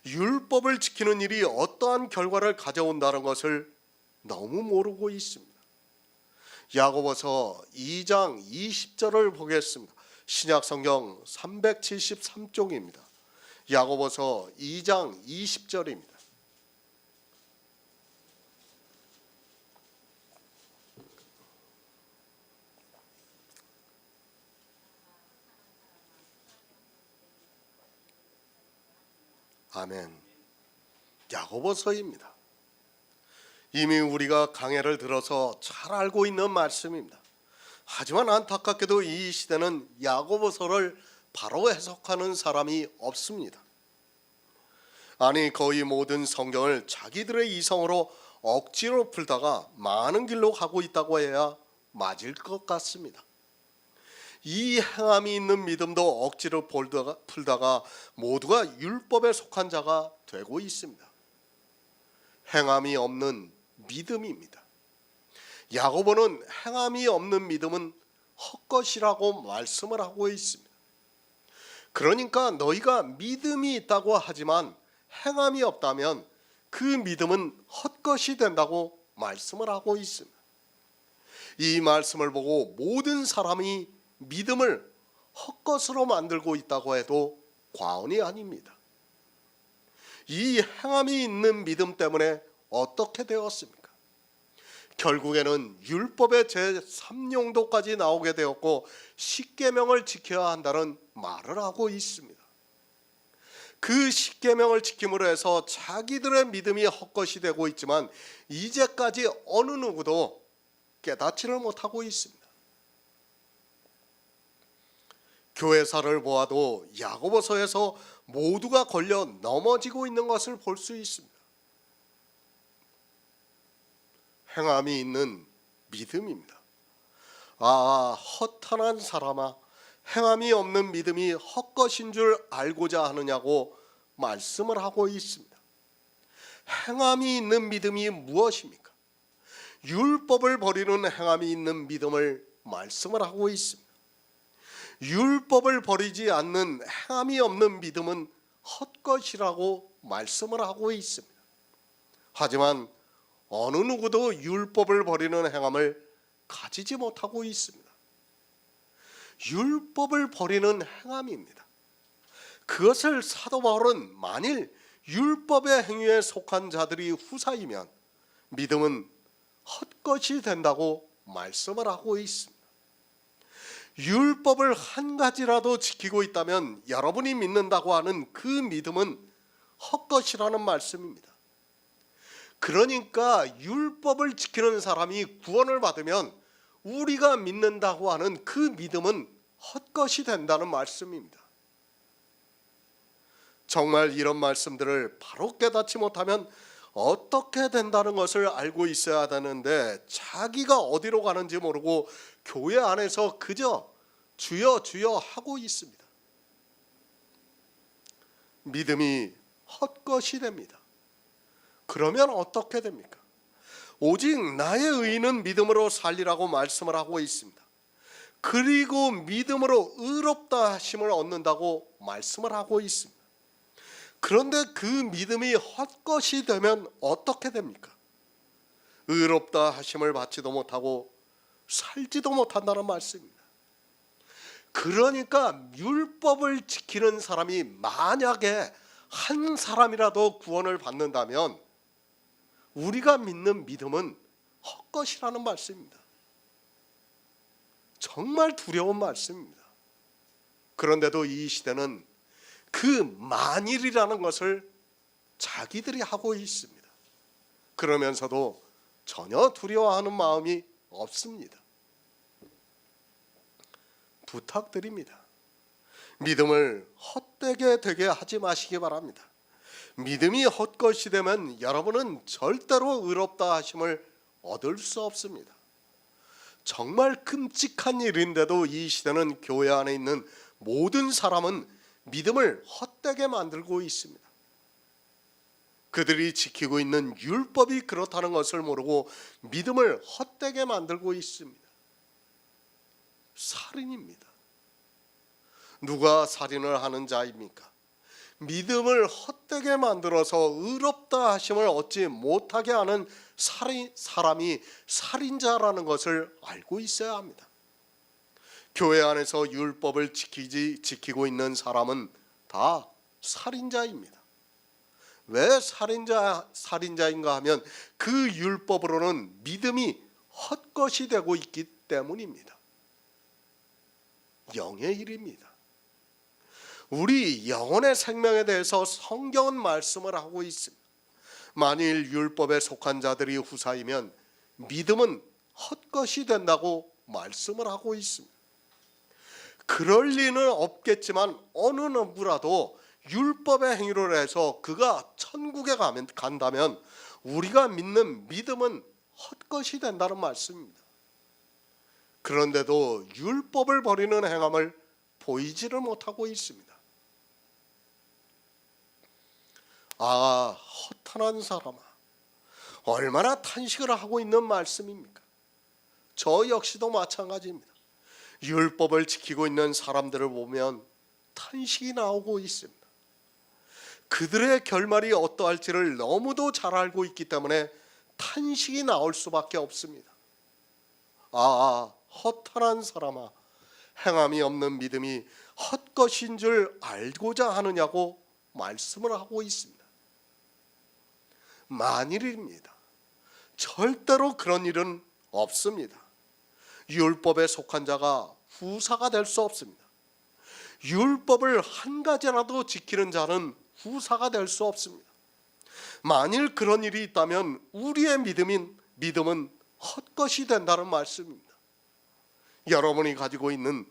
율법을 지키는 일이 어떠한 결과를 가져온다는 것을 너무 모르고 있습니다. 야고보서 2장 20절을 보겠습니다. 신약성경 373쪽입니다. 야고보서 2장 20절입니다. 아멘. 야고보서입니다. 이미 우리가 강해를 들어서 잘 알고 있는 말씀입니다. 하지만 안타깝게도 이 시대는 야고보서를 바로 해석하는 사람이 없습니다. 아니, 거의 모든 성경을 자기들의 이성으로 억지로 풀다가 많은 길로 가고 있다고 해야 맞을 것 같습니다. 이 행함이 있는 믿음도 억지로 풀다가 모두가 율법에 속한 자가 되고 있습니다. 행함이 없는 믿음입니다. 야고보는 행함이 없는 믿음은 헛것이라고 말씀을 하고 있습니다. 그러니까 너희가 믿음이 있다고 하지만 행함이 없다면 그 믿음은 헛것이 된다고 말씀을 하고 있습니다. 이 말씀을 보고 모든 사람이 믿음을 헛것으로 만들고 있다고 해도 과언이 아닙니다. 이 행함이 있는 믿음 때문에 어떻게 되었습니까? 결국에는 율법의 제3용도까지 나오게 되었고 십계명을 지켜야 한다는 말을 하고 있습니다. 그 십계명을 지킴으로 해서 자기들의 믿음이 헛것이 되고 있지만 이제까지 어느 누구도 깨닫지를 못하고 있습니다. 교회사를 보아도 야고보서에서 모두가 걸려 넘어지고 있는 것을 볼 수 있습니다. 행함이 있는 믿음입니다. 허탄한 사람아, 행함이 없는 믿음이 헛것인 줄 알고자 하느냐고 말씀을 하고 있습니다. 행함이 있는 믿음이 무엇입니까? 율법을 버리는 행함이 있는 믿음을 말씀을 하고 있습니다. 율법을 버리지 않는 행함이 없는 믿음은 헛것이라고 말씀을 하고 있습니다. 하지만 어느 누구도 율법을 버리는 행함을 가지지 못하고 있습니다. 율법을 버리는 행함입니다. 그것을 사도 바울은 만일 율법의 행위에 속한 자들이 후사이면 믿음은 헛것이 된다고 말씀을 하고 있습니다. 율법을 한 가지라도 지키고 있다면 여러분이 믿는다고 하는 그 믿음은 헛것이라는 말씀입니다. 그러니까 율법을 지키는 사람이 구원을 받으면 우리가 믿는다고 하는 그 믿음은 헛것이 된다는 말씀입니다. 정말 이런 말씀들을 바로 깨닫지 못하면 어떻게 된다는 것을 알고 있어야 되는데 자기가 어디로 가는지 모르고 교회 안에서 그저 주여 주여 하고 있습니다. 믿음이 헛것이 됩니다. 그러면 어떻게 됩니까? 오직 나의 의인은 믿음으로 살리라고 말씀을 하고 있습니다. 그리고 믿음으로 의롭다 하심을 얻는다고 말씀을 하고 있습니다. 그런데 그 믿음이 헛것이 되면 어떻게 됩니까? 의롭다 하심을 받지도 못하고 살지도 못한다는 말씀입니다. 그러니까 율법을 지키는 사람이 만약에 한 사람이라도 구원을 받는다면 우리가 믿는 믿음은 헛것이라는 말씀입니다. 정말 두려운 말씀입니다. 그런데도 이 시대는 그 만일이라는 것을 자기들이 하고 있습니다. 그러면서도 전혀 두려워하는 마음이 없습니다. 부탁드립니다. 믿음을 헛되게 되게 하지 마시기 바랍니다. 믿음이 헛것이 되면 여러분은 절대로 의롭다 하심을 얻을 수 없습니다. 정말 끔찍한 일인데도 이 시대는 교회 안에 있는 모든 사람은 믿음을 헛되게 만들고 있습니다. 그들이 지키고 있는 율법이 그렇다는 것을 모르고 믿음을 헛되게 만들고 있습니다. 살인입니다. 누가 살인을 하는 자입니까? 믿음을 헛되게 만들어서 의롭다 하심을 얻지 못하게 하는 사람이 살인자라는 것을 알고 있어야 합니다. 교회 안에서 율법을 지키고 있는 사람은 다 살인자입니다. 왜 살인자인가 하면 그 율법으로는 믿음이 헛것이 되고 있기 때문입니다. 영의 일입니다. 우리 영혼의 생명에 대해서 성경은 말씀을 하고 있습니다. 만일 율법에 속한 자들이 후사이면 믿음은 헛것이 된다고 말씀을 하고 있습니다. 그럴 리는 없겠지만 어느 누구라도 율법의 행위를 해서 그가 천국에 간다면 우리가 믿는 믿음은 헛것이 된다는 말씀입니다. 그런데도 율법을 버리는 행함을 보이지를 못하고 있습니다. 아, 허탄한 사람아, 얼마나 탄식을 하고 있는 말씀입니까? 저 역시도 마찬가지입니다. 율법을 지키고 있는 사람들을 보면 탄식이 나오고 있습니다. 그들의 결말이 어떠할지를 너무도 잘 알고 있기 때문에 탄식이 나올 수밖에 없습니다. 아, 허탄한 사람아, 행함이 없는 믿음이 헛것인 줄 알고자 하느냐고 말씀을 하고 있습니다. 만일입니다. 절대로 그런 일은 없습니다. 율법에 속한 자가 후사가 될 수 없습니다. 율법을 한 가지라도 지키는 자는 후사가 될 수 없습니다. 만일 그런 일이 있다면 우리의 믿음은 헛것이 된다는 말씀입니다. 여러분이 가지고 있는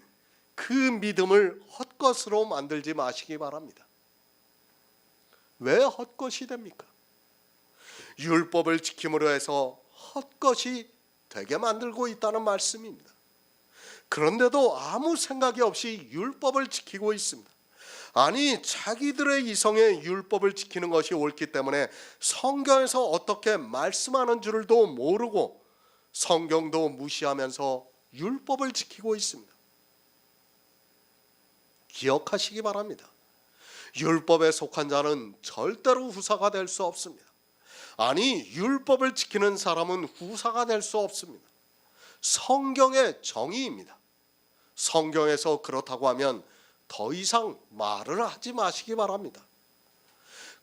그 믿음을 헛것으로 만들지 마시기 바랍니다. 왜 헛것이 됩니까? 율법을 지킴으로 해서 헛것이 되게 만들고 있다는 말씀입니다. 그런데도 아무 생각이 없이 율법을 지키고 있습니다. 아니, 자기들의 이성에 율법을 지키는 것이 옳기 때문에 성경에서 어떻게 말씀하는 줄도 모르고 성경도 무시하면서 율법을 지키고 있습니다. 기억하시기 바랍니다. 율법에 속한 자는 절대로 후사가 될 수 없습니다. 아니, 율법을 지키는 사람은 후사가 될 수 없습니다. 성경의 정의입니다. 성경에서 그렇다고 하면 더 이상 말을 하지 마시기 바랍니다.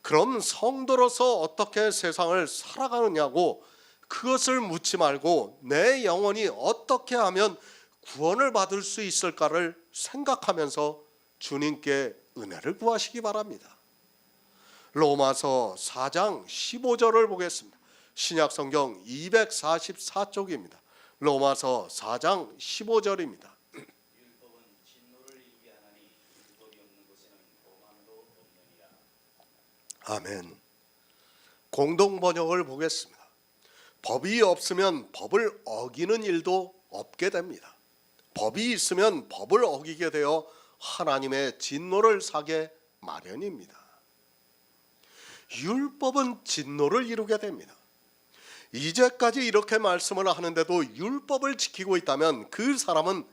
그럼 성도로서 어떻게 세상을 살아가느냐고 그것을 묻지 말고 내 영혼이 어떻게 하면 구원을 받을 수 있을까를 생각하면서 주님께 은혜를 구하시기 바랍니다. 로마서 4장 15절을 보겠습니다. 신약성경 244쪽입니다. 로마서 4장 15절입니다. 율법은 진노를 이루게 하나니 율법이 없는 곳에는 거만도 없느니라. 아멘. 공동 번역을 보겠습니다. 법이 없으면 법을 어기는 일도 없게 됩니다. 법이 있으면 법을 어기게 되어 하나님의 진노를 사게 마련입니다. 율법은 진노를 이루게 됩니다. 이제까지 이렇게 말씀을 하는데도 율법을 지키고 있다면 그 사람은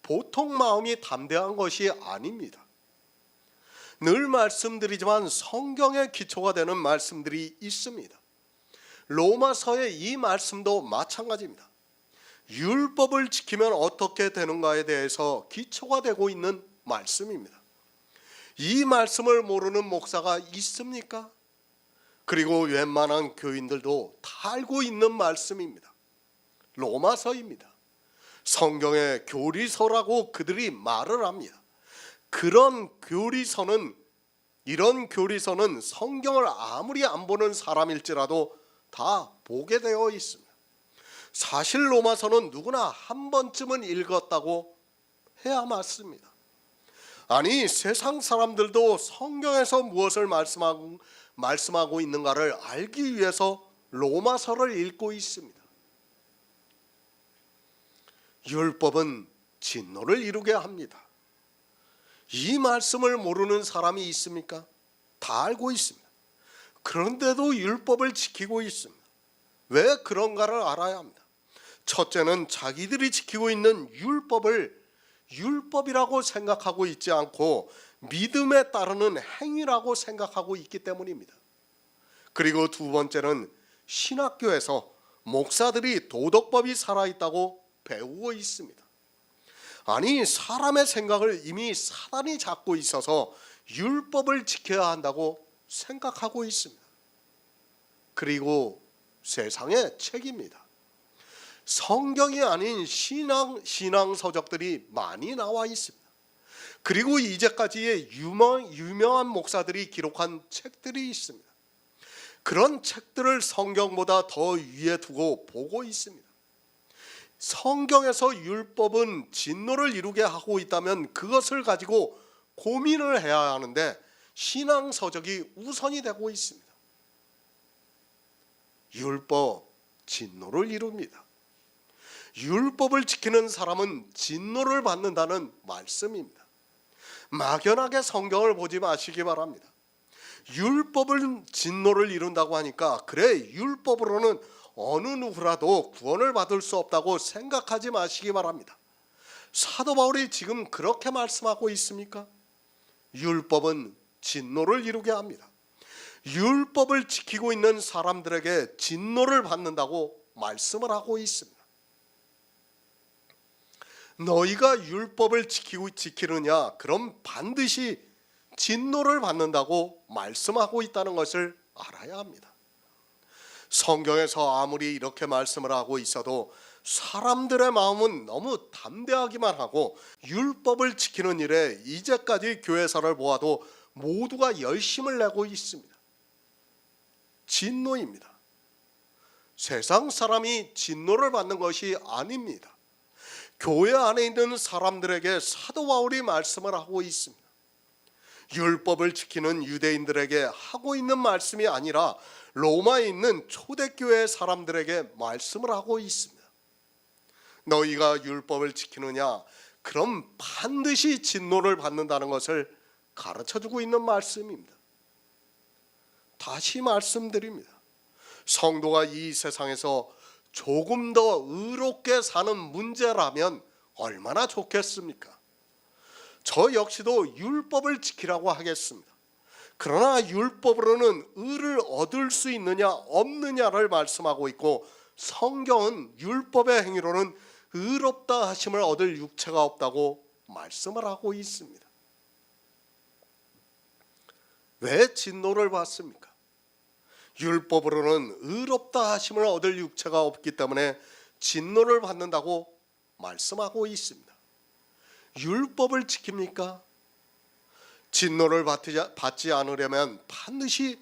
보통 마음이 담대한 것이 아닙니다. 늘 말씀드리지만 성경의 기초가 되는 말씀들이 있습니다. 로마서의 이 말씀도 마찬가지입니다. 율법을 지키면 어떻게 되는가에 대해서 기초가 되고 있는 말씀입니다. 이 말씀을 모르는 목사가 있습니까? 그리고 웬만한 교인들도 다 알고 있는 말씀입니다. 로마서입니다. 성경의 교리서라고 그들이 말을 합니다. 이런 교리서는 성경을 아무리 안 보는 사람일지라도 다 보게 되어 있습니다. 사실 로마서는 누구나 한 번쯤은 읽었다고 해야 맞습니다. 아니, 세상 사람들도 성경에서 무엇을 말씀하고 있는가를 알기 위해서 로마서를 읽고 있습니다. 율법은 진노를 이루게 합니다. 이 말씀을 모르는 사람이 있습니까? 다 알고 있습니다. 그런데도 율법을 지키고 있습니다. 왜 그런가를 알아야 합니다. 첫째는 자기들이 지키고 있는 율법을 율법이라고 생각하고 있지 않고 믿음에 따르는 행위라고 생각하고 있기 때문입니다. 그리고 두 번째는 신학교에서 목사들이 도덕법이 살아있다고 배우고 있습니다. 아니, 사람의 생각을 이미 사단이 잡고 있어서 율법을 지켜야 한다고 생각하고 있습니다. 그리고 세상의 책입니다. 성경이 아닌 신앙서적들이 많이 나와 있습니다. 그리고 이제까지의 유명한 목사들이 기록한 책들이 있습니다. 그런 책들을 성경보다 더 위에 두고 보고 있습니다. 성경에서 율법은 진노를 이루게 하고 있다면 그것을 가지고 고민을 해야 하는데 신앙서적이 우선이 되고 있습니다. 율법, 진노를 이룹니다. 율법을 지키는 사람은 진노를 받는다는 말씀입니다. 막연하게 성경을 보지 마시기 바랍니다. 율법은 진노를 이룬다고 하니까 그래, 율법으로는 어느 누구라도 구원을 받을 수 없다고 생각하지 마시기 바랍니다. 사도 바울이 지금 그렇게 말씀하고 있습니까? 율법은 진노를 이루게 합니다. 율법을 지키고 있는 사람들에게 진노를 받는다고 말씀을 하고 있습니다. 너희가 율법을 지키느냐? 그럼 반드시 진노를 받는다고 말씀하고 있다는 것을 알아야 합니다. 성경에서 아무리 이렇게 말씀을 하고 있어도 사람들의 마음은 너무 담대하기만 하고 율법을 지키는 일에 이제까지 교회사를 보아도 모두가 열심을 내고 있습니다. 진노입니다. 세상 사람이 진노를 받는 것이 아닙니다. 교회 안에 있는 사람들에게 사도 바울이 말씀을 하고 있습니다. 율법을 지키는 유대인들에게 하고 있는 말씀이 아니라 로마에 있는 초대교회 사람들에게 말씀을 하고 있습니다. 너희가 율법을 지키느냐? 그럼 반드시 진노를 받는다는 것을 가르쳐주고 있는 말씀입니다. 다시 말씀드립니다. 성도가 이 세상에서 조금 더 의롭게 사는 문제라면 얼마나 좋겠습니까? 저 역시도 율법을 지키라고 하겠습니다. 그러나 율법으로는 의를 얻을 수 있느냐 없느냐를 말씀하고 있고 성경은 율법의 행위로는 의롭다 하심을 얻을 육체가 없다고 말씀을 하고 있습니다. 왜 진노를 받습니까? 율법으로는 의롭다 하심을 얻을 육체가 없기 때문에 진노를 받는다고 말씀하고 있습니다. 율법을 지킵니까? 진노를 받지 않으려면 반드시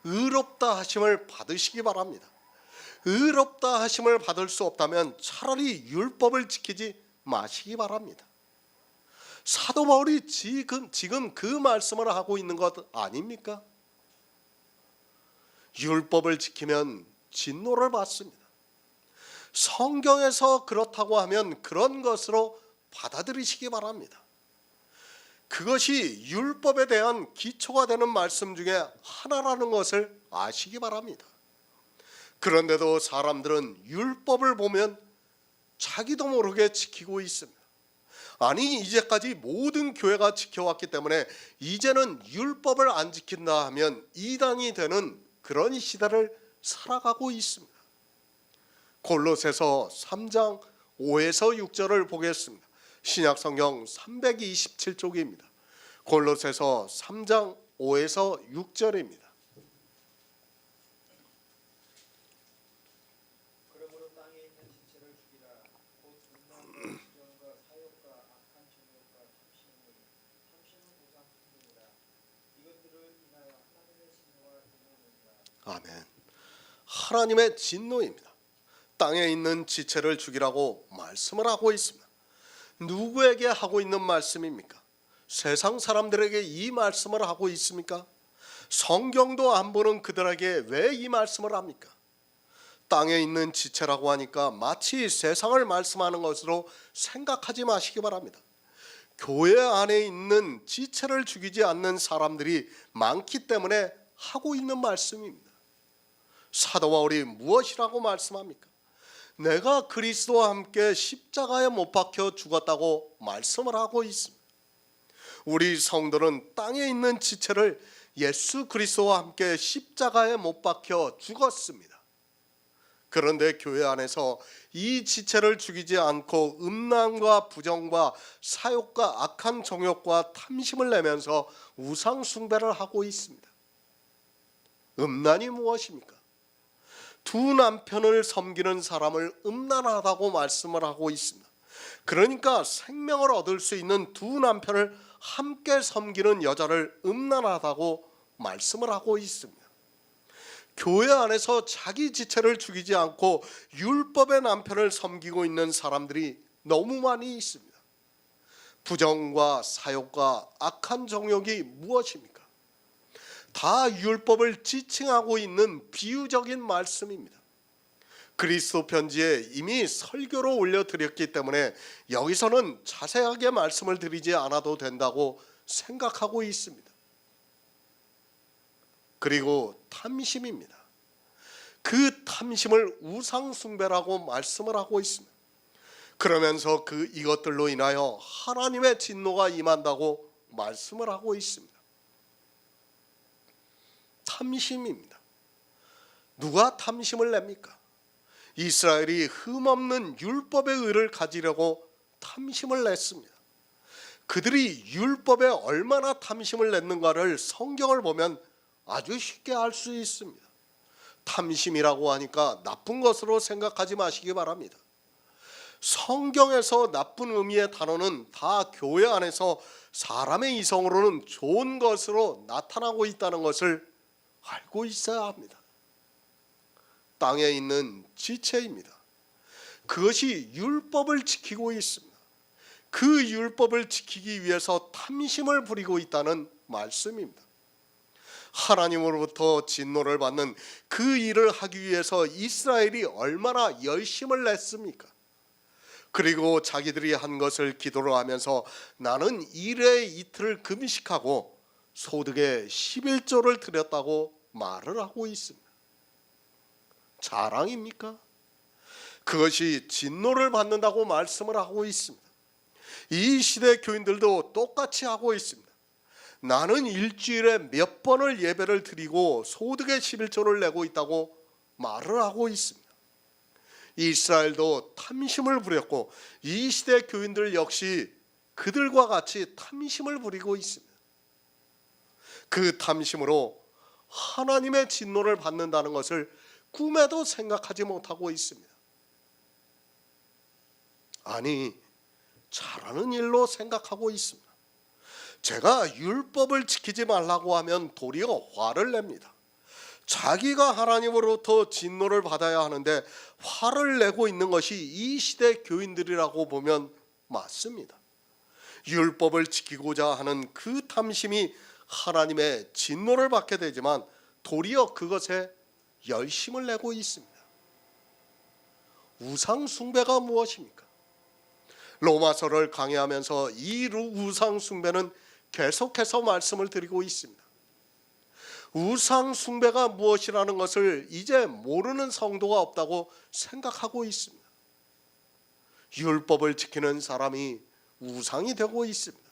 의롭다 하심을 받으시기 바랍니다. 의롭다 하심을 받을 수 없다면 차라리 율법을 지키지 마시기 바랍니다. 사도 바울이 지금 그 말씀을 하고 있는 것 아닙니까? 율법을 지키면 진노를 받습니다. 성경에서 그렇다고 하면 그런 것으로 받아들이시기 바랍니다. 그것이 율법에 대한 기초가 되는 말씀 중에 하나라는 것을 아시기 바랍니다. 그런데도 사람들은 율법을 보면 자기도 모르게 지키고 있습니다. 아니, 이제까지 모든 교회가 지켜왔기 때문에 이제는 율법을 안 지킨다 하면 이단이 되는 그런 시대를 살아가고 있습니다. 골로새서 3장 5에서 6절을 보겠습니다. 신약성경 327쪽입니다. 골로새서 3장 5에서 6절입니다. 그러므로 땅에 있는 지체를 죽이라. 곧 음란과 부정과 사욕과 악한 정욕과 탐심은 우상숭배니라. 이것들을 인하여 하나님의 진노가 임하느니라. 아멘. 하나님의 진노입니다. 땅에 있는 지체를 죽이라고 말씀을 하고 있습니다. 누구에게 하고 있는 말씀입니까? 세상 사람들에게 이 말씀을 하고 있습니까? 성경도 안 보는 그들에게 왜 이 말씀을 합니까? 땅에 있는 지체라고 하니까 마치 세상을 말씀하는 것으로 생각하지 마시기 바랍니다. 교회 안에 있는 지체를 죽이지 않는 사람들이 많기 때문에 하고 있는 말씀입니다. 사도 바울이 무엇이라고 말씀합니까? 내가 그리스도와 함께 십자가에 못 박혀 죽었다고 말씀을 하고 있습니다. 우리 성도는 땅에 있는 지체를 예수 그리스도와 함께 십자가에 못 박혀 죽었습니다. 그런데 교회 안에서 이 지체를 죽이지 않고 음란과 부정과 사욕과 악한 정욕과 탐심을 내면서 우상 숭배를 하고 있습니다. 음란이 무엇입니까? 두 남편을 섬기는 사람을 음란하다고 말씀을 하고 있습니다. 그러니까 생명을 얻을 수 있는 두 남편을 함께 섬기는 여자를 음란하다고 말씀을 하고 있습니다. 교회 안에서 자기 지체를 죽이지 않고 율법의 남편을 섬기고 있는 사람들이 너무 많이 있습니다. 부정과 사욕과 악한 정욕이 무엇입니까? 다 율법을 지칭하고 있는 비유적인 말씀입니다. 그리스도 편지에 이미 설교로 올려드렸기 때문에 여기서는 자세하게 말씀을 드리지 않아도 된다고 생각하고 있습니다. 그리고 탐심입니다. 그 탐심을 우상 숭배라고 말씀을 하고 있습니다. 그러면서 이것들로 인하여 하나님의 진노가 임한다고 말씀을 하고 있습니다. 탐심입니다. 누가 탐심을 냅니까? 이스라엘이 흠없는 율법의 의를 가지려고 탐심을 냈습니다. 그들이 율법에 얼마나 탐심을 냈는가를 성경을 보면 아주 쉽게 알 수 있습니다. 탐심이라고 하니까 나쁜 것으로 생각하지 마시기 바랍니다. 성경에서 나쁜 의미의 단어는 다 교회 안에서 사람의 이성으로는 좋은 것으로 나타나고 있다는 것을 알고 있어야 합니다. 땅에 있는 지체입니다. 그것이 율법을 지키고 있습니다. 그 율법을 지키기 위해서 탐심을 부리고 있다는 말씀입니다. 하나님으로부터 진노를 받는 그 일을 하기 위해서 이스라엘이 얼마나 열심을 냈습니까? 그리고 자기들이 한 것을 기도로 하면서 나는 일에 이틀을 금식하고 소득의 11조를 드렸다고 말을 하고 있습니다. 자랑입니까? 그것이 진노를 받는다고 말씀을 하고 있습니다. 이 시대 교인들도 똑같이 하고 있습니다. 나는 일주일에 몇 번을 예배를 드리고 소득의 11조를 내고 있다고 말을 하고 있습니다. 이스라엘도 탐심을 부렸고 이 시대 교인들 역시 그들과 같이 탐심을 부리고 있습니다. 그 탐심으로 하나님의 진노를 받는다는 것을 꿈에도 생각하지 못하고 있습니다. 아니, 잘하는 일로 생각하고 있습니다. 제가 율법을 지키지 말라고 하면 도리어 화를 냅니다. 자기가 하나님으로부터 진노를 받아야 하는데 화를 내고 있는 것이 이 시대 교인들이라고 보면 맞습니다. 율법을 지키고자 하는 그 탐심이 하나님의 진노를 받게 되지만 도리어 그것에 열심을 내고 있습니다. 우상 숭배가 무엇입니까? 로마서를 강의하면서 이 우상 숭배는 계속해서 말씀을 드리고 있습니다. 우상 숭배가 무엇이라는 것을 이제 모르는 성도가 없다고 생각하고 있습니다. 율법을 지키는 사람이 우상이 되고 있습니다.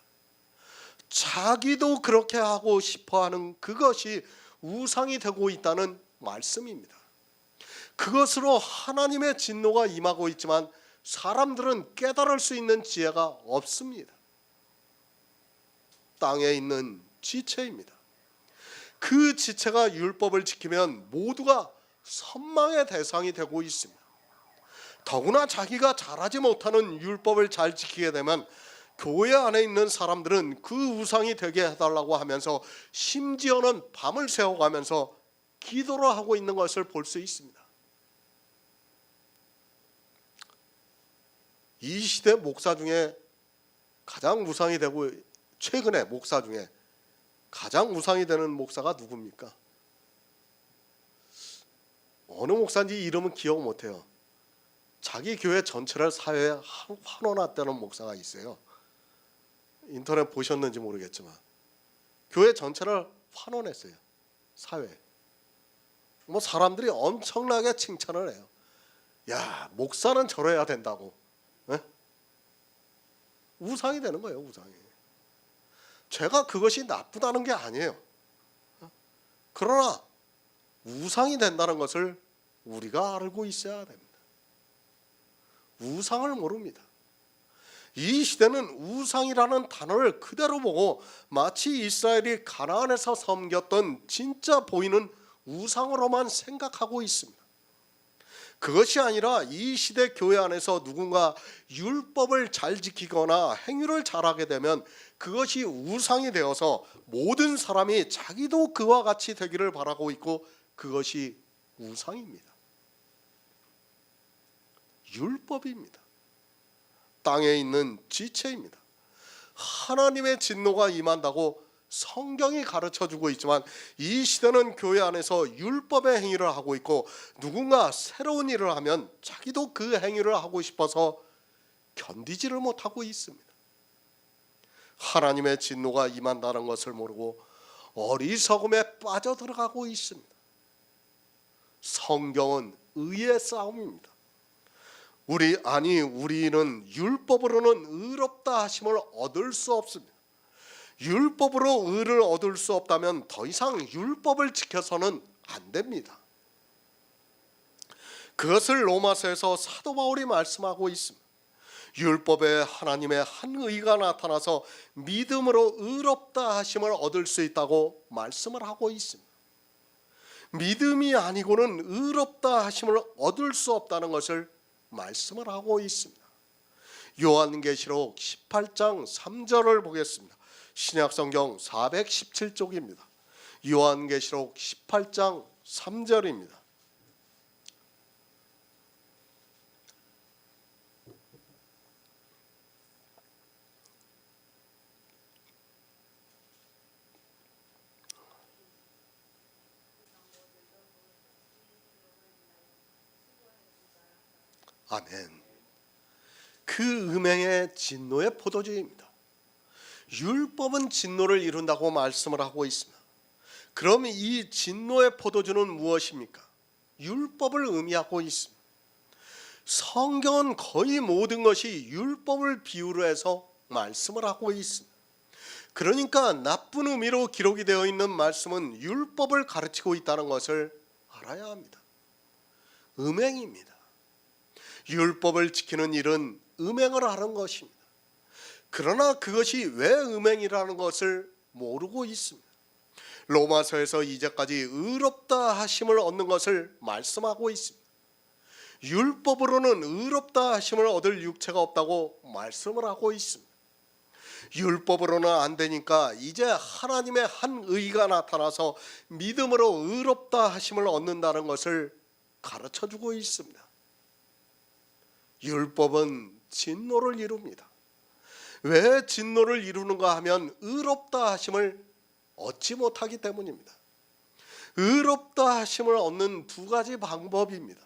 자기도 그렇게 하고 싶어하는 그것이 우상이 되고 있다는 말씀입니다. 그것으로 하나님의 진노가 임하고 있지만 사람들은 깨달을 수 있는 지혜가 없습니다. 땅에 있는 지체입니다. 그 지체가 율법을 지키면 모두가 선망의 대상이 되고 있습니다. 더구나 자기가 잘하지 못하는 율법을 잘 지키게 되면 교회 안에 있는 사람들은 그 우상이 되게 해달라고 하면서 심지어는 밤을 새워가면서 기도를 하고 있는 것을 볼 수 있습니다. 이 시대 목사 중에 가장 우상이 되고 최근에 목사 중에 가장 우상이 되는 목사가 누굽니까? 어느 목사인지 이름은 기억 못해요. 자기 교회 전체를 사회에 환원했다는 목사가 있어요. 인터넷 보셨는지 모르겠지만 교회 전체를 환원했어요. 사회. 뭐 사람들이 엄청나게 칭찬을 해요. 야, 목사는 저래야 된다고. 네? 우상이 되는 거예요, 우상이. 제가 그것이 나쁘다는 게 아니에요. 그러나 우상이 된다는 것을 우리가 알고 있어야 됩니다. 우상을 모릅니다. 이 시대는 우상이라는 단어를 그대로 보고 마치 이스라엘이 가나안에서 섬겼던 진짜 보이는 우상으로만 생각하고 있습니다. 그것이 아니라 이 시대 교회 안에서 누군가 율법을 잘 지키거나 행위를 잘하게 되면 그것이 우상이 되어서 모든 사람이 자기도 그와 같이 되기를 바라고 있고 그것이 우상입니다. 율법입니다. 땅에 있는 지체입니다. 하나님의 진노가 임한다고 성경이 가르쳐주고 있지만 이 시대는 교회 안에서 율법의 행위를 하고 있고 누군가 새로운 일을 하면 자기도 그 행위를 하고 싶어서 견디지를 못하고 있습니다. 하나님의 진노가 임한다는 것을 모르고 어리석음에 빠져들어가고 있습니다. 성경은 의의 싸움입니다. 우리는 율법으로는 의롭다 하심을 얻을 수 없습니다. 율법으로 의를 얻을 수 없다면 더 이상 율법을 지켜서는 안 됩니다. 그것을 로마서에서 사도 바울이 말씀하고 있습니다. 율법에 하나님의 한 의가 나타나서 믿음으로 의롭다 하심을 얻을 수 있다고 말씀을 하고 있습니다. 믿음이 아니고는 의롭다 하심을 얻을 수 없다는 것을 말씀을 하고 있습니다. 요한계시록 18장 3절을 보겠습니다. 신약성경 417쪽입니다. 요한계시록 18장 3절입니다. 아멘. 그 음행의 진노의 포도주입니다. 율법은 진노를 이룬다고 말씀을 하고 있습니다. 그럼 이 진노의 포도주는 무엇입니까? 율법을 의미하고 있습니다. 성경은 거의 모든 것이 율법을 비유로 해서 말씀을 하고 있습니다. 그러니까 나쁜 의미로 기록이 되어 있는 말씀은 율법을 가르치고 있다는 것을 알아야 합니다. 음행입니다. 율법을 지키는 일은 음행을 하는 것입니다. 그러나 그것이 왜 음행이라는 것을 모르고 있습니다. 로마서에서 이제까지 의롭다 하심을 얻는 것을 말씀하고 있습니다. 율법으로는 의롭다 하심을 얻을 육체가 없다고 말씀을 하고 있습니다. 율법으로는 안 되니까 이제 하나님의 한 의가 나타나서 믿음으로 의롭다 하심을 얻는다는 것을 가르쳐주고 있습니다. 율법은 진노를 이룹니다. 왜 진노를 이루는가 하면 의롭다 하심을 얻지 못하기 때문입니다. 의롭다 하심을 얻는 두 가지 방법입니다.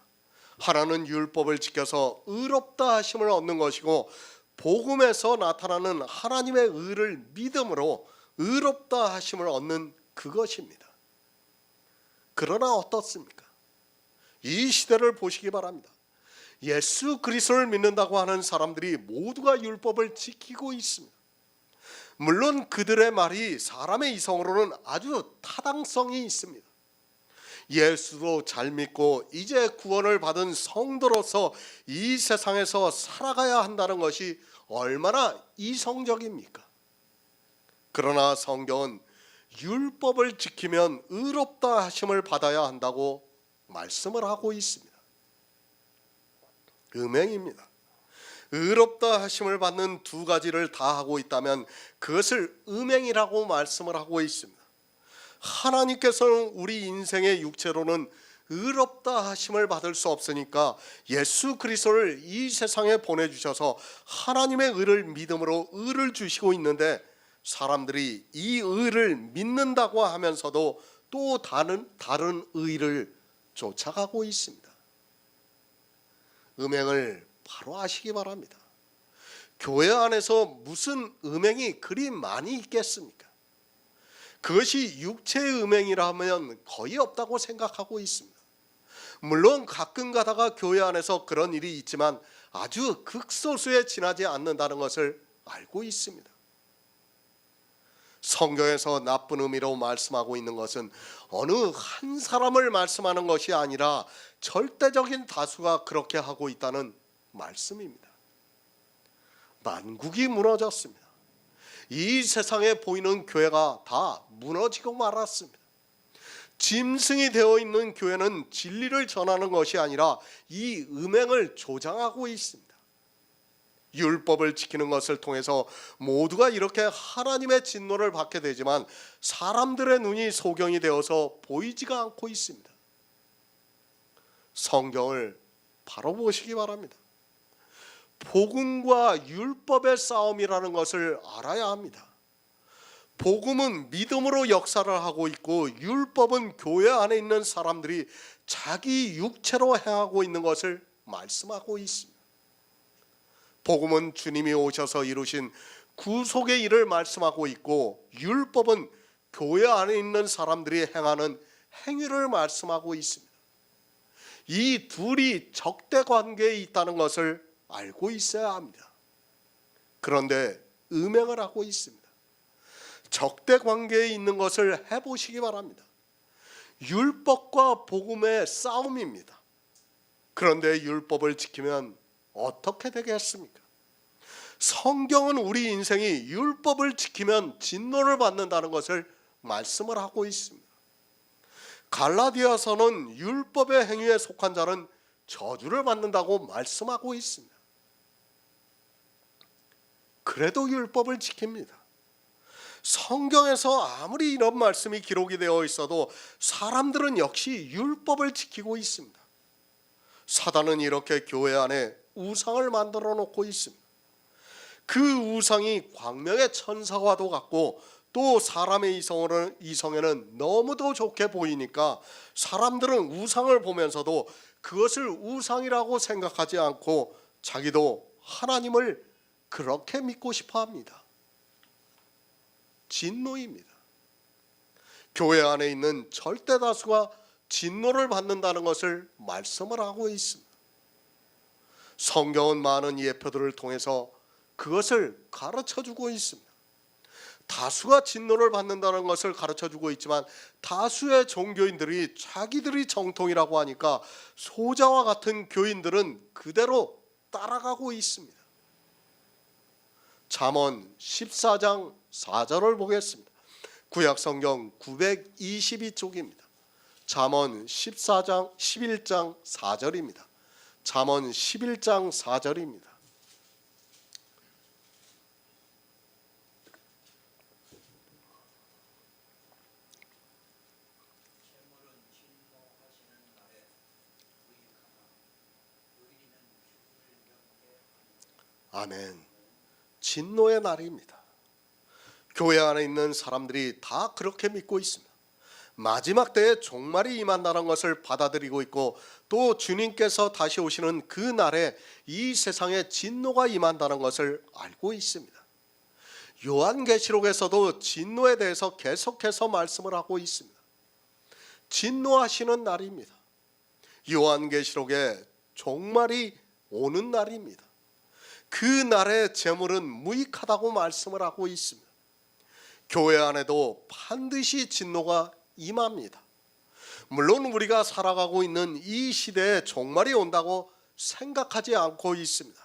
하나는 율법을 지켜서 의롭다 하심을 얻는 것이고 복음에서 나타나는 하나님의 의를 믿음으로 의롭다 하심을 얻는 그것입니다. 그러나 어떻습니까? 이 시대를 보시기 바랍니다. 예수 그리스도를 믿는다고 하는 사람들이 모두가 율법을 지키고 있습니다. 물론 그들의 말이 사람의 이성으로는 아주 타당성이 있습니다. 예수도 잘 믿고 이제 구원을 받은 성도로서 이 세상에서 살아가야 한다는 것이 얼마나 이성적입니까? 그러나 성경은 율법을 지키면 의롭다 하심을 받아야 한다고 말씀을 하고 있습니다. 음행입니다. 의롭다 하심을 받는 두 가지를 다 하고 있다면 그것을 음행이라고 말씀을 하고 있습니다. 하나님께서는 우리 인생의 육체로는 의롭다 하심을 받을 수 없으니까 예수 그리스도를 이 세상에 보내주셔서 하나님의 의를 믿음으로 의를 주시고 있는데 사람들이 이 의를 믿는다고 하면서도 또 다른 의를 쫓아가고 있습니다. 음행을 바로 아시기 바랍니다. 교회 안에서 무슨 음행이 그리 많이 있겠습니까? 그것이 육체의 음행이라면 거의 없다고 생각하고 있습니다. 물론 가끔 가다가 교회 안에서 그런 일이 있지만 아주 극소수에 지나지 않는다는 것을 알고 있습니다. 성경에서 나쁜 의미로 말씀하고 있는 것은 어느 한 사람을 말씀하는 것이 아니라 절대적인 다수가 그렇게 하고 있다는 말씀입니다. 만국이 무너졌습니다. 이 세상에 보이는 교회가 다 무너지고 말았습니다. 짐승이 되어 있는 교회는 진리를 전하는 것이 아니라 이 음행을 조장하고 있습니다. 율법을 지키는 것을 통해서 모두가 이렇게 하나님의 진노를 받게 되지만 사람들의 눈이 소경이 되어서 보이지가 않고 있습니다. 성경을 바로 보시기 바랍니다. 복음과 율법의 싸움이라는 것을 알아야 합니다. 복음은 믿음으로 역사를 하고 있고 율법은 교회 안에 있는 사람들이 자기 육체로 행하고 있는 것을 말씀하고 있습니다. 복음은 주님이 오셔서 이루신 구속의 일을 말씀하고 있고 율법은 교회 안에 있는 사람들이 행하는 행위를 말씀하고 있습니다. 이 둘이 적대 관계에 있다는 것을 알고 있어야 합니다. 그런데 음행을 하고 있습니다. 적대 관계에 있는 것을 해보시기 바랍니다. 율법과 복음의 싸움입니다. 그런데 율법을 지키면 어떻게 되겠습니까? 성경은 우리 인생이 율법을 지키면 진노를 받는다는 것을 말씀을 하고 있습니다. 갈라디아서는 율법의 행위에 속한 자는 저주를 받는다고 말씀하고 있습니다. 그래도 율법을 지킵니다. 성경에서 아무리 이런 말씀이 기록이 되어 있어도 사람들은 역시 율법을 지키고 있습니다. 사단은 이렇게 교회 안에 우상을 만들어 놓고 있습니다. 그 우상이 광명의 천사와도 같고 또 사람의 이성에는 너무도 좋게 보이니까 사람들은 우상을 보면서도 그것을 우상이라고 생각하지 않고 자기도 하나님을 그렇게 믿고 싶어 합니다. 진노입니다. 교회 안에 있는 절대 다수가 진노를 받는다는 것을 말씀을 하고 있습니다. 성경은 많은 예표들을 통해서 그것을 가르쳐주고 있습니다. 다수가 진노를 받는다는 것을 가르쳐주고 있지만 다수의 종교인들이 자기들이 정통이라고 하니까 소자와 같은 교인들은 그대로 따라가고 있습니다. 잠언 14장 4절을 보겠습니다. 구약성경 922쪽입니다. 잠언 11장 4절입니다. 잠언 11장 4절입니다. 아멘. 진노의 날입니다. 교회 안에 있는 사람들이 다 그렇게 믿고 있습니다. 마지막 때에 종말이 임한다는 것을 받아들이고 있고 또 주님께서 다시 오시는 그 날에 이 세상에 진노가 임한다는 것을 알고 있습니다. 요한계시록에서도 진노에 대해서 계속해서 말씀을 하고 있습니다. 진노하시는 날입니다. 요한계시록에 종말이 오는 날입니다. 그 날의 재물은 무익하다고 말씀을 하고 있습니다. 교회 안에도 반드시 진노가 임합니다. 물론 우리가 살아가고 있는 이 시대에 종말이 온다고 생각하지 않고 있습니다.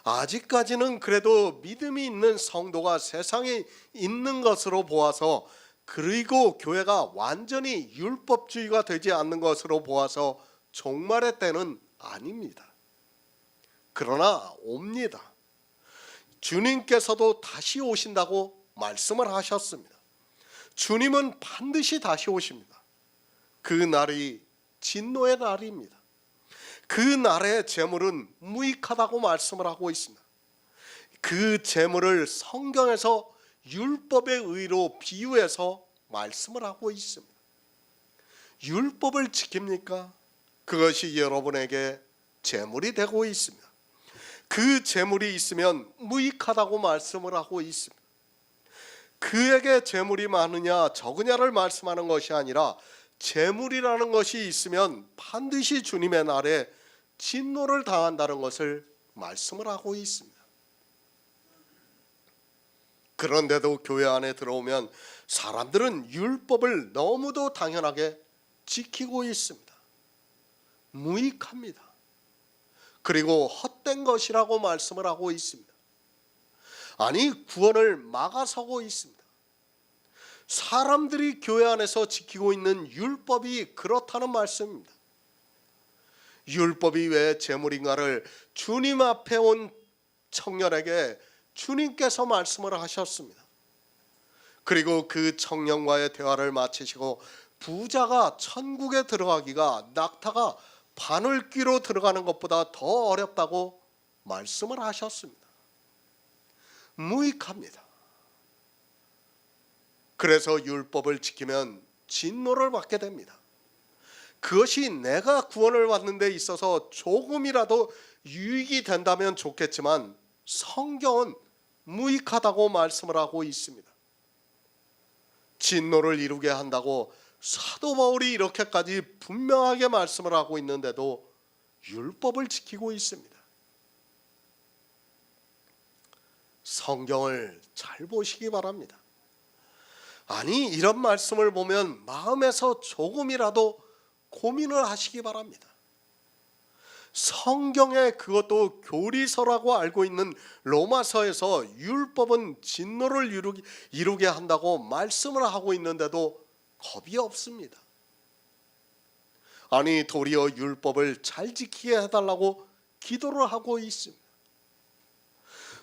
아직까지는 그래도 믿음이 있는 성도가 세상에 있는 것으로 보아서 그리고 교회가 완전히 율법주의가 되지 않는 것으로 보아서 종말의 때는 아닙니다. 그러나 옵니다. 주님께서도 다시 오신다고 말씀을 하셨습니다. 주님은 반드시 다시 오십니다. 그 날이 진노의 날입니다. 그 날의 재물은 무익하다고 말씀을 하고 있습니다. 그 재물을 성경에서 율법의 의로 비유해서 말씀을 하고 있습니다. 율법을 지킵니까? 그것이 여러분에게 재물이 되고 있습니다. 그 재물이 있으면 무익하다고 말씀을 하고 있습니다. 그에게 재물이 많으냐 적으냐를 말씀하는 것이 아니라 재물이라는 것이 있으면 반드시 주님의 날에 진노를 당한다는 것을 말씀을 하고 있습니다. 그런데도 교회 안에 들어오면 사람들은 율법을 너무도 당연하게 지키고 있습니다. 무익합니다. 그리고 헛된 것이라고 말씀을 하고 있습니다. 아니, 구원을 막아서고 있습니다. 사람들이 교회 안에서 지키고 있는 율법이 그렇다는 말씀입니다. 율법이 왜 재물인가를 주님 앞에 온 청년에게 주님께서 말씀을 하셨습니다. 그리고 그 청년과의 대화를 마치시고 부자가 천국에 들어가기가 낙타가 바늘귀로 들어가는 것보다 더 어렵다고 말씀을 하셨습니다. 무익합니다. 그래서 율법을 지키면 진노를 받게 됩니다. 그것이 내가 구원을 받는 데 있어서 조금이라도 유익이 된다면 좋겠지만 성경은 무익하다고 말씀을 하고 있습니다. 진노를 이루게 한다고 사도 바울이 이렇게까지 분명하게 말씀을 하고 있는데도 율법을 지키고 있습니다. 성경을 잘 보시기 바랍니다. 아니, 이런 말씀을 보면 마음에서 조금이라도 고민을 하시기 바랍니다. 성경에, 그것도 교리서라고 알고 있는 로마서에서 율법은 진노를 이루게 한다고 말씀을 하고 있는데도 겁이 없습니다. 아니, 도리어 율법을 잘 지키게 해달라고 기도를 하고 있습니다.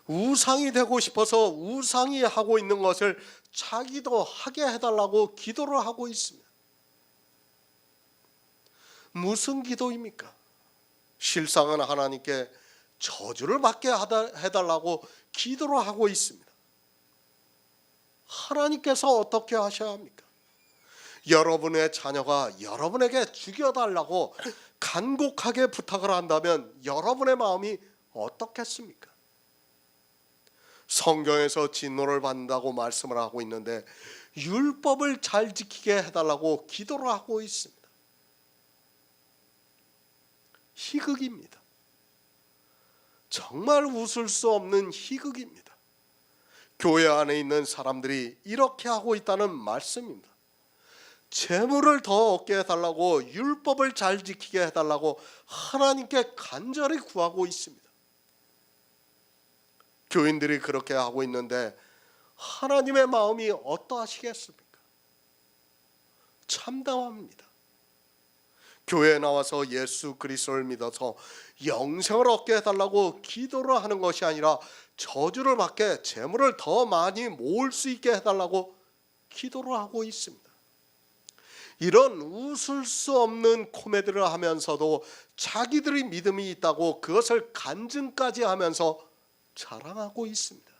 우상이 되고 싶어서 우상이 하고 있는 것을 자기도 하게 해달라고 기도를 하고 있습니다. 무슨 기도입니까? 실상은 하나님께 저주를 받게 해달라고 기도를 하고 있습니다. 하나님께서 어떻게 하셔야 합니까? 여러분의 자녀가 여러분에게 죽여달라고 간곡하게 부탁을 한다면 여러분의 마음이 어떻겠습니까? 성경에서 진노를 받는다고 말씀을 하고 있는데 율법을 잘 지키게 해달라고 기도를 하고 있습니다. 희극입니다. 정말 웃을 수 없는 희극입니다. 교회 안에 있는 사람들이 이렇게 하고 있다는 말씀입니다. 재물을 더 얻게 해달라고, 율법을 잘 지키게 해달라고 하나님께 간절히 구하고 있습니다. 교인들이 그렇게 하고 있는데 하나님의 마음이 어떠하시겠습니까? 참담합니다. 교회에 나와서 예수 그리스도를 믿어서 영생을 얻게 해달라고 기도를 하는 것이 아니라 저주를 받게, 재물을 더 많이 모을 수 있게 해달라고 기도를 하고 있습니다. 이런 웃을 수 없는 코미디를 하면서도 자기들이 믿음이 있다고 그것을 간증까지 하면서 자랑하고 있습니다.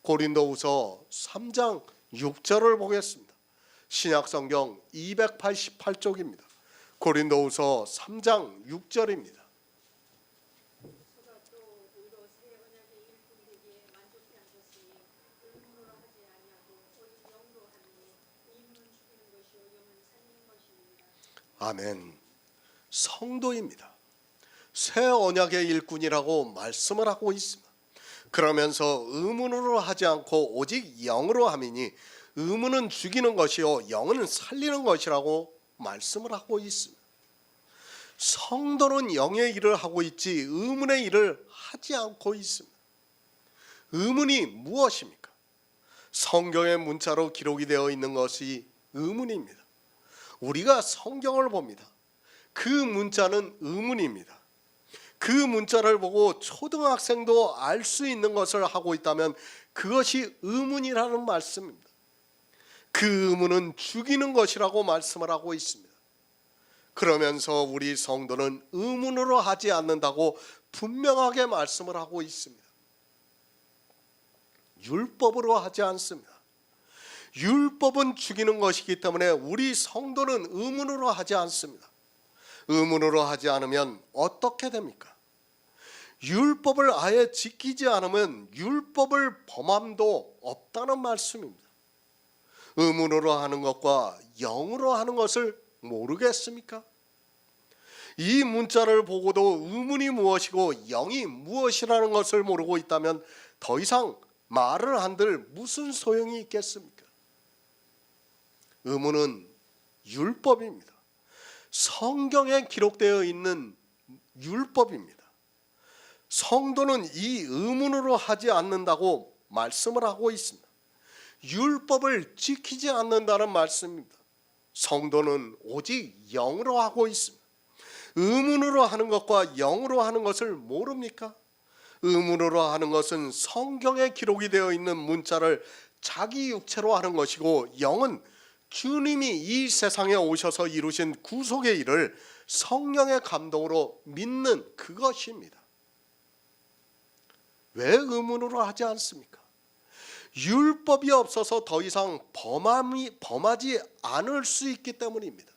고린도후서 3장 6절을 보겠습니다. 신약성경 288쪽입니다. 고린도후서 3장 6절입니다. 아멘. 성도입니다. 새 언약의 일꾼이라고 말씀을 하고 있습니다. 그러면서 의문으로 하지 않고 오직 영으로 함이니 의문은 죽이는 것이요 영은 살리는 것이라고 말씀을 하고 있습니다. 성도는 영의 일을 하고 있지 의문의 일을 하지 않고 있습니다. 의문이 무엇입니까? 성경의 문자로 기록이 되어 있는 것이 의문입니다. 우리가 성경을 봅니다. 그 문자는 의문입니다. 그 문자를 보고 초등학생도 알 수 있는 것을 하고 있다면 그것이 의문이라는 말씀입니다. 그 의문은 죽이는 것이라고 말씀을 하고 있습니다. 그러면서 우리 성도는 의문으로 하지 않는다고 분명하게 말씀을 하고 있습니다. 율법으로 하지 않습니다. 율법은 죽이는 것이기 때문에 우리 성도는 의문으로 하지 않습니다. 의문으로 하지 않으면 어떻게 됩니까? 율법을 아예 지키지 않으면 율법을 범함도 없다는 말씀입니다. 의문으로 하는 것과 영으로 하는 것을 모르겠습니까? 이 문자를 보고도 의문이 무엇이고 영이 무엇이라는 것을 모르고 있다면 더 이상 말을 한들 무슨 소용이 있겠습니까? 의문은 율법입니다. 성경에 기록되어 있는 율법입니다. 성도는 이 의문으로 하지 않는다고 말씀을 하고 있습니다. 율법을 지키지 않는다는 말씀입니다. 성도는 오직 영으로 하고 있습니다. 의문으로 하는 것과 영으로 하는 것을 모릅니까? 의문으로 하는 것은 성경에 기록이 되어 있는 문자를 자기 육체로 하는 것이고, 영은 주님이 이 세상에 오셔서 이루신 구속의 일을 성령의 감동으로 믿는 그것입니다. 왜 의문으로 하지 않습니까? 율법이 없어서 더 이상 범하지 않을 수 있기 때문입니다.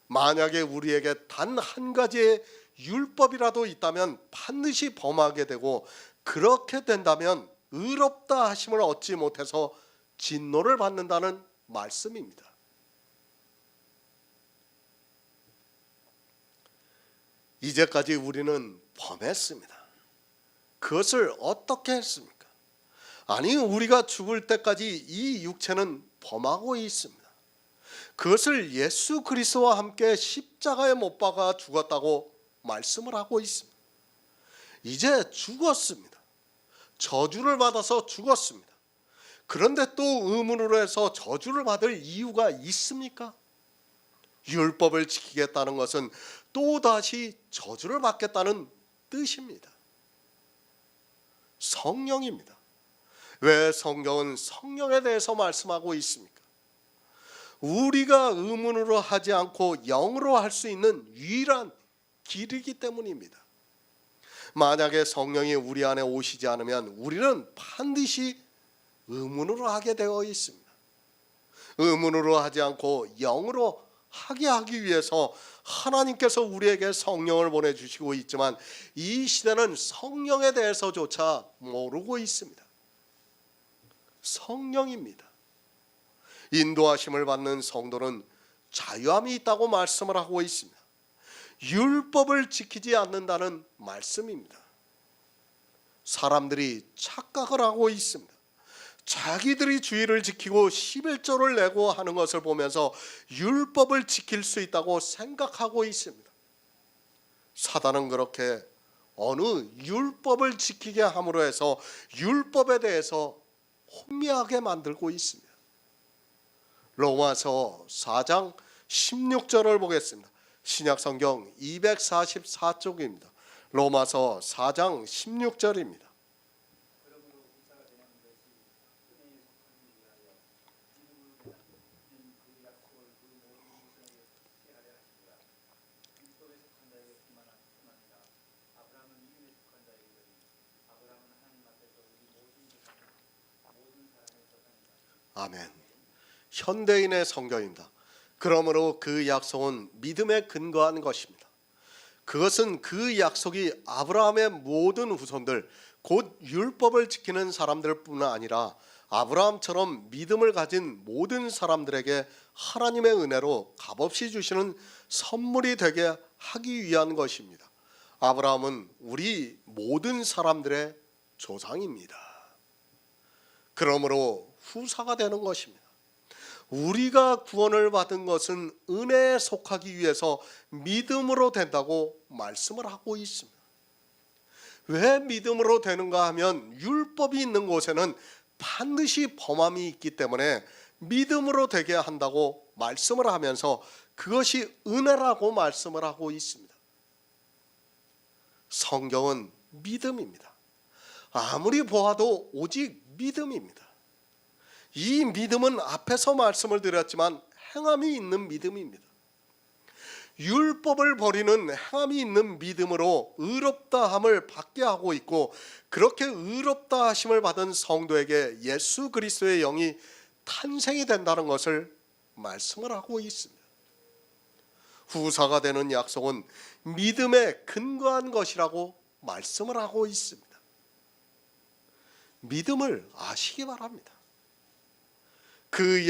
만약에 우리에게 단 한 가지의 율법이라도 있다면 반드시 범하게 되고, 그렇게 된다면 의롭다 하심을 얻지 못해서 진노를 받는다는 말씀입니다. 이제까지 우리는 범했습니다. 그것을 어떻게 했습니까? 아니, 우리가 죽을 때까지 이 육체는 범하고 있습니다. 그것을 예수 그리스도와 함께 십자가에 못 박아 죽었다고 말씀을 하고 있습니다. 이제 죽었습니다. 저주를 받아서 죽었습니다. 그런데 또 의문으로 해서 저주를 받을 이유가 있습니까? 율법을 지키겠다는 것은 또다시 저주를 받겠다는 뜻입니다. 성령입니다. 왜 성경은 성령에 대해서 말씀하고 있습니까? 우리가 의문으로 하지 않고 영으로 할 수 있는 유일한 길이기 때문입니다. 만약에 성령이 우리 안에 오시지 않으면 우리는 반드시 의문으로 하게 되어 있습니다. 의문으로 하지 않고 영으로 하기 위해서 하나님께서 우리에게 성령을 보내주시고 있지만, 이 시대는 성령에 대해서조차 모르고 있습니다. 성령입니다. 인도하심을 받는 성도는 자유함이 있다고 말씀을 하고 있습니다. 율법을 지키지 않는다는 말씀입니다. 사람들이 착각을 하고 있습니다. 자기들이 주의를 지키고 11조를 내고 하는 것을 보면서 율법을 지킬 수 있다고 생각하고 있습니다. 사단은 그렇게 어느 율법을 지키게 함으로 해서 율법에 대해서 혼미하게 만들고 있습니다. 로마서 4장 16절을 보겠습니다. 신약성경 244쪽입니다. 로마서 4장 16절입니다. 아멘. 현대인의 성경입니다. 그러므로 그 약속은 믿음에 근거한 것입니다. 그것은 그 약속이 아브라함의 모든 후손들, 곧 율법을 지키는 사람들뿐 아니라 아브라함처럼 믿음을 가진 모든 사람들에게 하나님의 은혜로 값없이 주시는 선물이 되게 하기 위한 것입니다. 아브라함은 우리 모든 사람들의 조상입니다. 그러므로 후사가 되는 것입니다. 우리가 구원을 받은 것은 은혜에 속하기 위해서 믿음으로 된다고 말씀을 하고 있습니다. 왜 믿음으로 되는가 하면 율법이 있는 곳에는 반드시 범함이 있기 때문에 믿음으로 되게 한다고 말씀을 하면서 그것이 은혜라고 말씀을 하고 있습니다. 성경은 믿음입니다. 아무리 보아도 오직 믿음입니다. 이 믿음은 앞에서 말씀을 드렸지만 행함이 있는 믿음입니다. 율법을 버리는 행함이 있는 믿음으로 의롭다함을 받게 하고 있고, 그렇게 의롭다 하심을 받은 성도에게 예수 그리스도의 영이 탄생이 된다는 것을 말씀을 하고 있습니다. 후사가 되는 약속은 믿음에 근거한 것이라고 말씀을 하고 있습니다. 믿음을 아시기 바랍니다. 그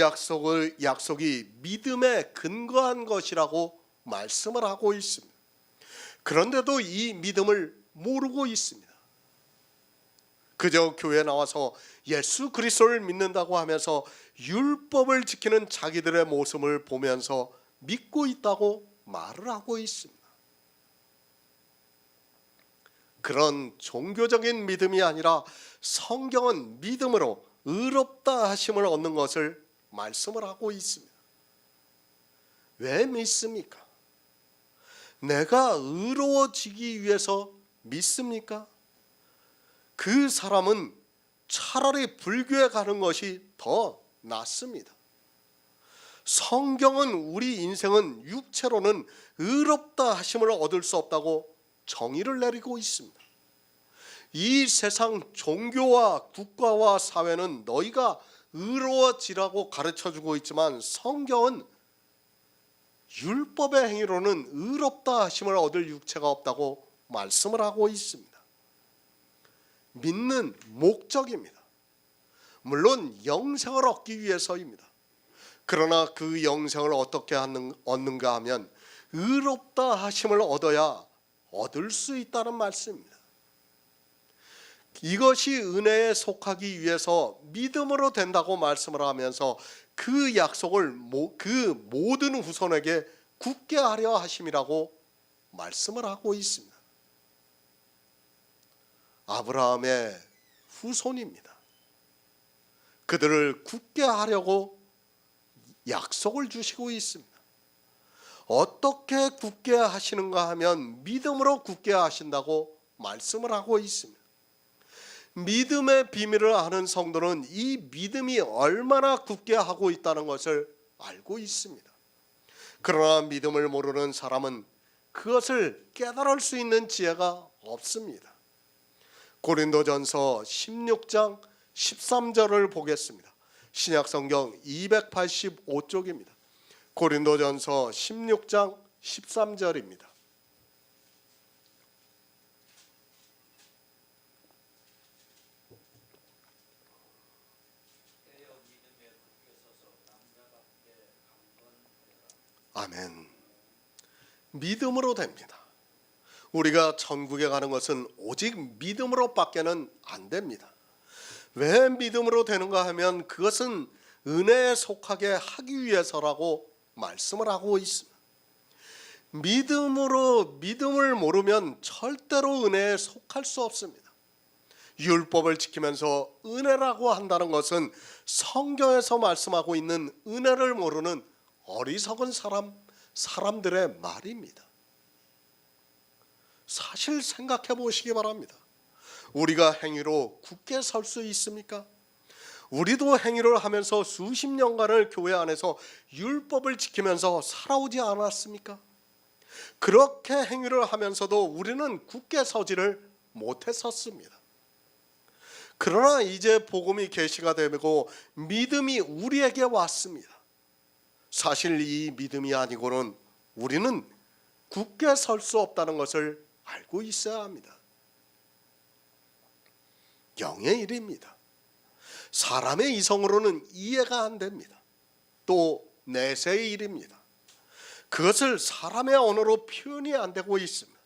약속이 믿음에 근거한 것이라고 말씀을 하고 있습니다. 그런데도 이 믿음을 모르고 있습니다. 그저 교회 나와서 예수 그리스도를 믿는다고 하면서 율법을 지키는 자기들의 모습을 보면서 믿고 있다고 말을 하고 있습니다. 그런 종교적인 믿음이 아니라 성경은 믿음으로 의롭다 하심을 얻는 것을 말씀을 하고 있습니다. 왜 믿습니까? 내가 의로워지기 위해서 믿습니까? 그 사람은 차라리 불교에 가는 것이 더 낫습니다. 성경은 우리 인생은 육체로는 의롭다 하심을 얻을 수 없다고 정의를 내리고 있습니다. 이 세상 종교와 국가와 사회는 너희가 의로워지라고 가르쳐주고 있지만 성경은 율법의 행위로는 의롭다 하심을 얻을 육체가 없다고 말씀을 하고 있습니다. 믿는 목적입니다. 물론 영생을 얻기 위해서입니다. 그러나 그 영생을 어떻게 얻는가 하면 의롭다 하심을 얻어야 얻을 수 있다는 말씀입니다. 이것이 은혜에 속하기 위해서 믿음으로 된다고 말씀을 하면서 그 약속을 그 모든 후손에게 굳게 하려 하심이라고 말씀을 하고 있습니다. 아브라함의 후손입니다. 그들을 굳게 하려고 약속을 주시고 있습니다. 어떻게 굳게 하시는가 하면 믿음으로 굳게 하신다고 말씀을 하고 있습니다. 믿음의 비밀을 아는 성도는 이 믿음이 얼마나 굳게 하고 있다는 것을 알고 있습니다. 그러나 믿음을 모르는 사람은 그것을 깨달을 수 있는 지혜가 없습니다. 고린도전서 16장 13절을 보겠습니다. 신약성경 285쪽입니다. 고린도전서 16장 13절입니다. 아멘. 믿음으로 됩니다. 우리가 천국에 가는 것은 오직 믿음으로밖에는 안 됩니다. 왜 믿음으로 되는가 하면 그것은 은혜에 속하게 하기 위해서라고 말씀을 하고 있습니다. 믿음을 모르면 절대로 은혜에 속할 수 없습니다. 율법을 지키면서 은혜라고 한다는 것은 성경에서 말씀하고 있는 은혜를 모르는 어리석은 사람들의 말입니다. 사실 생각해 보시기 바랍니다. 우리가 행위로 굳게 설 수 있습니까? 우리도 행위를 하면서 수십 년간을 교회 안에서 율법을 지키면서 살아오지 않았습니까? 그렇게 행위를 하면서도 우리는 굳게 서지를 못했었습니다. 그러나 이제 복음이 계시가 되고 믿음이 우리에게 왔습니다. 사실 이 믿음이 아니고는 우리는 굳게 설 수 없다는 것을 알고 있어야 합니다. 영의 일입니다. 사람의 이성으로는 이해가 안 됩니다. 또 내세의 일입니다. 그것을 사람의 언어로 표현이 안 되고 있습니다.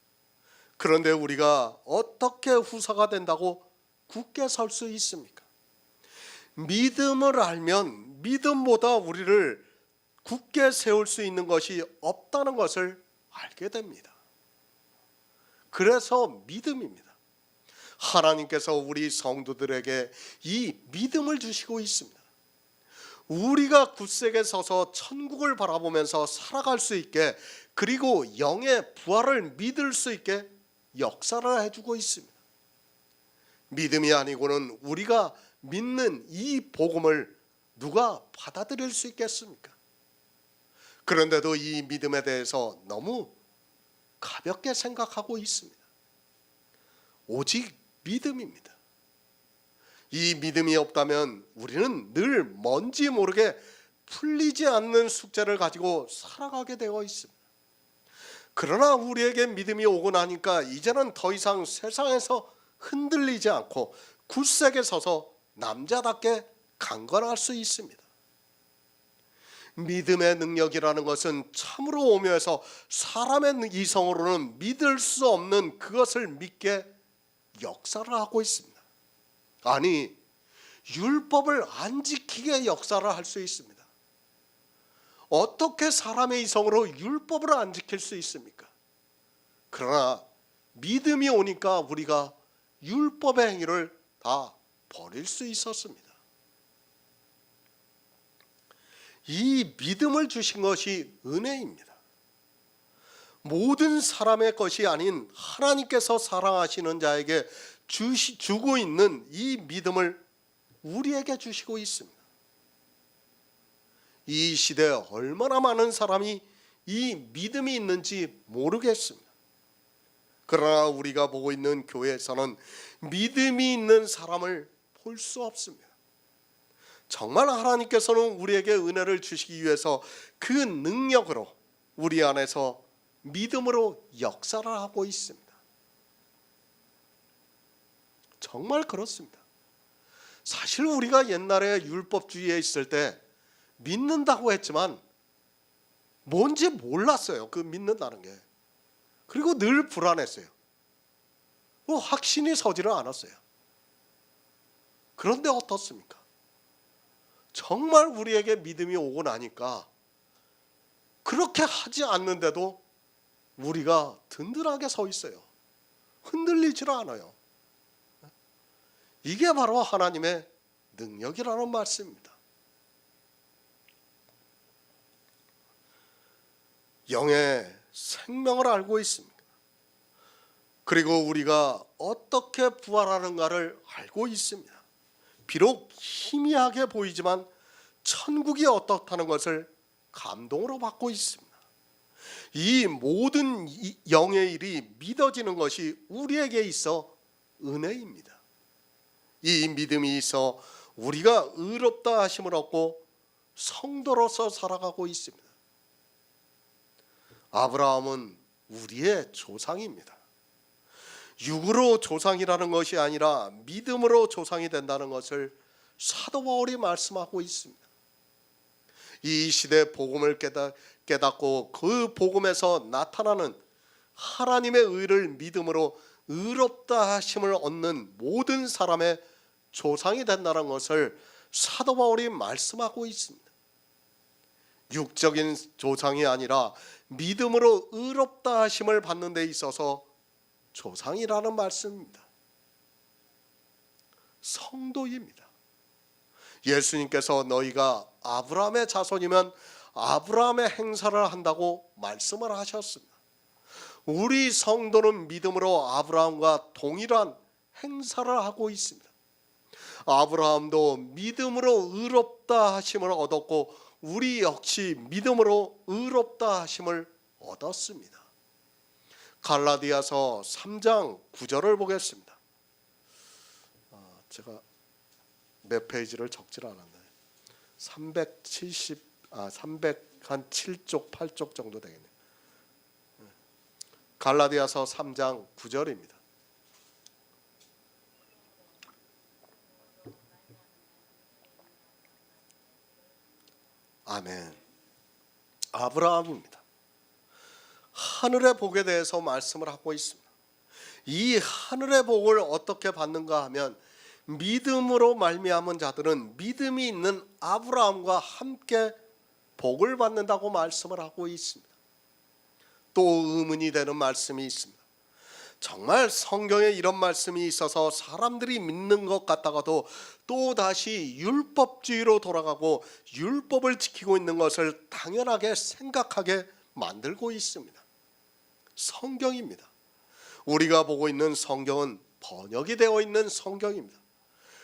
그런데 우리가 어떻게 후사가 된다고 굳게 설 수 있습니까? 믿음을 알면 믿음보다 우리를 굳게 세울 수 있는 것이 없다는 것을 알게 됩니다. 그래서 믿음입니다. 하나님께서 우리 성도들에게 이 믿음을 주시고 있습니다. 우리가 굳세게 서서 천국을 바라보면서 살아갈 수 있게, 그리고 영의 부활을 믿을 수 있게 역사를 해주고 있습니다. 믿음이 아니고는 우리가 믿는 이 복음을 누가 받아들일 수 있겠습니까? 그런데도 이 믿음에 대해서 너무 가볍게 생각하고 있습니다. 오직 믿음입니다. 이 믿음이 없다면 우리는 늘 뭔지 모르게 풀리지 않는 숙제를 가지고 살아가게 되어 있습니다. 그러나 우리에게 믿음이 오고 나니까 이제는 더 이상 세상에서 흔들리지 않고 굳세게 서서 남자답게 강건할 수 있습니다. 믿음의 능력이라는 것은 참으로 오묘해서 사람의 이성으로는 믿을 수 없는 그것을 믿게 역사를 하고 있습니다. 아니, 율법을 안 지키게 역사를 할 수 있습니다. 어떻게 사람의 이성으로 율법을 안 지킬 수 있습니까? 그러나 믿음이 오니까 우리가 율법의 행위를 다 버릴 수 있었습니다. 이 믿음을 주신 것이 은혜입니다. 모든 사람의 것이 아닌 하나님께서 사랑하시는 자에게 주고 있는 이 믿음을 우리에게 주시고 있습니다. 이 시대에 얼마나 많은 사람이 이 믿음이 있는지 모르겠습니다. 그러나 우리가 보고 있는 교회에서는 믿음이 있는 사람을 볼 수 없습니다. 정말 하나님께서는 우리에게 은혜를 주시기 위해서 그 능력으로 우리 안에서 믿음으로 역사를 하고 있습니다. 정말 그렇습니다. 사실 우리가 옛날에 율법주의에 있을 때 믿는다고 했지만 뭔지 몰랐어요. 그 믿는다는 게. 그리고 늘 불안했어요. 확신이 서지를 않았어요. 그런데 어떻습니까? 정말 우리에게 믿음이 오고 나니까 그렇게 하지 않는데도 우리가 든든하게 서 있어요. 흔들리지를 않아요. 이게 바로 하나님의 능력이라는 말씀입니다. 영의 생명을 알고 있습니다. 그리고 우리가 어떻게 부활하는가를 알고 있습니다. 비록 희미하게 보이지만 천국이 어떻다는 것을 감동으로 받고 있습니다. 이 모든 영의 일이 믿어지는 것이 우리에게 있어 은혜입니다. 이 믿음이 있어 우리가 의롭다 하심을 얻고 성도로서 살아가고 있습니다. 아브라함은 우리의 조상입니다. 육으로 조상이라는 것이 아니라 믿음으로 조상이 된다는 것을 사도 바울이 말씀하고 있습니다. 이 시대 복음을 깨닫고 그 복음에서 나타나는 하나님의 의를 믿음으로 의롭다 하심을 얻는 모든 사람의 조상이 된다는 것을 사도 바울이 말씀하고 있습니다. 육적인 조상이 아니라 믿음으로 의롭다 하심을 받는 데 있어서 조상이라는 말씀입니다. 성도입니다. 예수님께서 너희가 아브라함의 자손이면 아브라함의 행사를 한다고 말씀을 하셨습니다. 우리 성도는 믿음으로 아브라함과 동일한 행사를 하고 있습니다. 아브라함도 믿음으로 의롭다 하심을 얻었고 우리 역시 믿음으로 의롭다 하심을 얻었습니다. 갈라디아서 3장 9절을 보겠습니다. 제가 몇 페이지를 적질 않았나요? 307쪽 8쪽 정도 되겠네요. 갈라디아서 3장 9절입니다. 아멘. 아브라함입니다. 하늘의 복에 대해서 말씀을 하고 있습니다. 이 하늘의 복을 어떻게 받는가 하면 믿음으로 말미암은 자들은 믿음이 있는 아브라함과 함께 복을 받는다고 말씀을 하고 있습니다. 또 의문이 되는 말씀이 있습니다. 정말 성경에 이런 말씀이 있어서 사람들이 믿는 것 같다가도 또 다시 율법주의로 돌아가고 율법을 지키고 있는 것을 당연하게 생각하게 만들고 있습니다. 성경입니다. 우리가 보고 있는 성경은 번역이 되어 있는 성경입니다.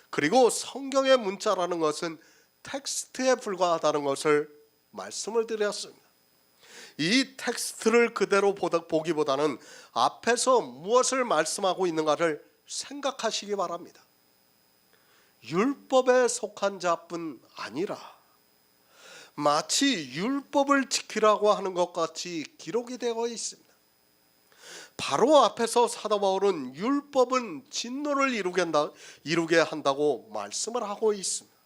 그리고 성경의 문자라는 것은 텍스트에 불과하다는 것을 말씀을 드렸습니다. 이 텍스트를 그대로 보기보다는 앞에서 무엇을 말씀하고 있는가를 생각하시기 바랍니다. 율법에 속한 자뿐 아니라 마치 율법을 지키라고 하는 것 같이 기록이 되어 있습니다. 바로 앞에서 사도 바울은 율법은 진노를 이루게 한다고 말씀을 하고 있습니다.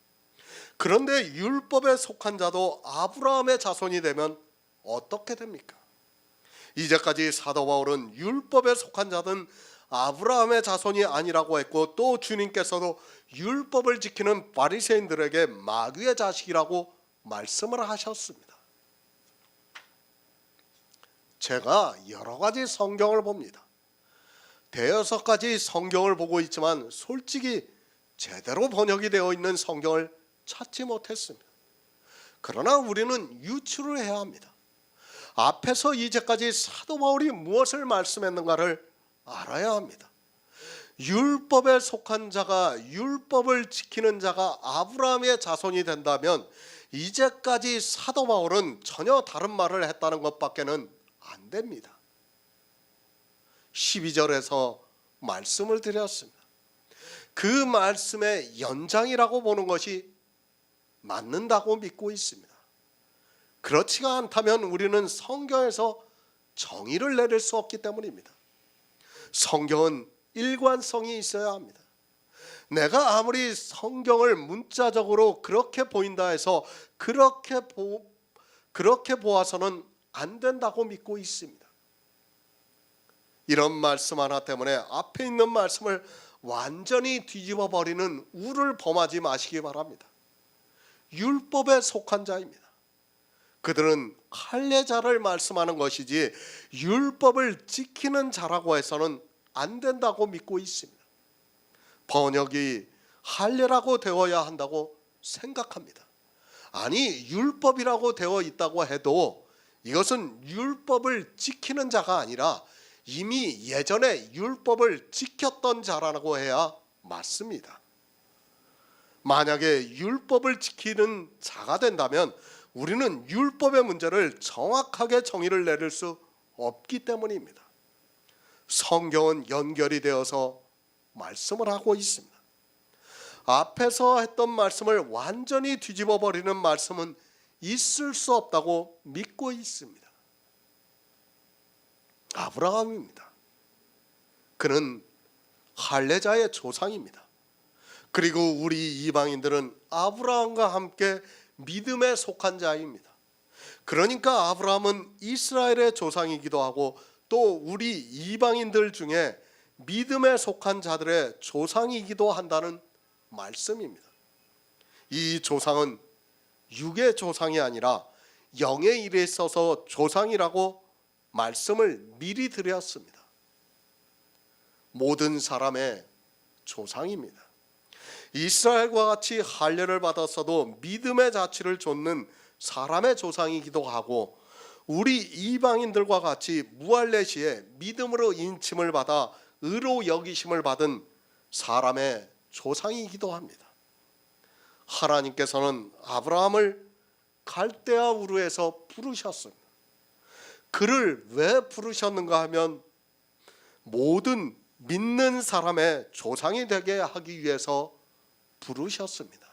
그런데 율법에 속한 자도 아브라함의 자손이 되면 어떻게 됩니까? 이제까지 사도 바울은 율법에 속한 자는 아브라함의 자손이 아니라고 했고, 또 주님께서도 율법을 지키는 바리새인들에게 마귀의 자식이라고 말씀을 하셨습니다. 제가 여러 가지 성경을 봅니다. 대여섯 가지 성경을 보고 있지만 솔직히 제대로 번역이 되어 있는 성경을 찾지 못했습니다. 그러나 우리는 유추를 해야 합니다. 앞에서 이제까지 사도 바울이 무엇을 말씀했는가를 알아야 합니다. 율법에 속한 자가, 율법을 지키는 자가 아브라함의 자손이 된다면 이제까지 사도 바울은 전혀 다른 말을 했다는 것밖에는 안 됩니다. 12절에서 말씀을 드렸습니다. 그 말씀의 연장이라고 보는 것이 맞는다고 믿고 있습니다. 그렇지가 않다면 우리는 성경에서 정의를 내릴 수 없기 때문입니다. 성경은 일관성이 있어야 합니다. 내가 아무리 성경을 문자적으로 그렇게 보인다 해서 그렇게 보아서는 안 된다고 믿고 있습니다. 이런 말씀 하나 때문에 앞에 있는 말씀을 완전히 뒤집어 버리는 우를 범하지 마시기 바랍니다. 율법에 속한 자입니다. 그들은 할례자를 말씀하는 것이지 율법을 지키는 자라고 해서는 안 된다고 믿고 있습니다. 번역이 할례라고 되어야 한다고 생각합니다. 아니, 율법이라고 되어 있다고 해도 이것은 율법을 지키는 자가 아니라 이미 예전에 율법을 지켰던 자라고 해야 맞습니다. 만약에 율법을 지키는 자가 된다면 우리는 율법의 문제를 정확하게 정의를 내릴 수 없기 때문입니다. 성경은 연결이 되어서 말씀을 하고 있습니다. 앞에서 했던 말씀을 완전히 뒤집어 버리는 말씀은 있을 수 없다고 믿고 있습니다. 아브라함입니다. 그는 할례자의 조상입니다. 그리고 우리 이방인들은 아브라함과 함께 믿음에 속한 자입니다. 그러니까 아브라함은 이스라엘의 조상이기도 하고 또 우리 이방인들 중에 믿음에 속한 자들의 조상이기도 한다는 말씀입니다. 이 조상은 육의 조상이 아니라 영의 일에 있어서 조상이라고 말씀을 미리 드렸습니다. 모든 사람의 조상입니다. 이스라엘과 같이 할례를 받았어도 믿음의 자취를 좇는 사람의 조상이기도 하고 우리 이방인들과 같이 무할례 시에 믿음으로 인침을 받아 의로 여기심을 받은 사람의 조상이기도 합니다. 하나님께서는 아브라함을 갈대아 우르에서 부르셨습니다. 그를 왜 부르셨는가 하면 모든 믿는 사람의 조상이 되게 하기 위해서 부르셨습니다.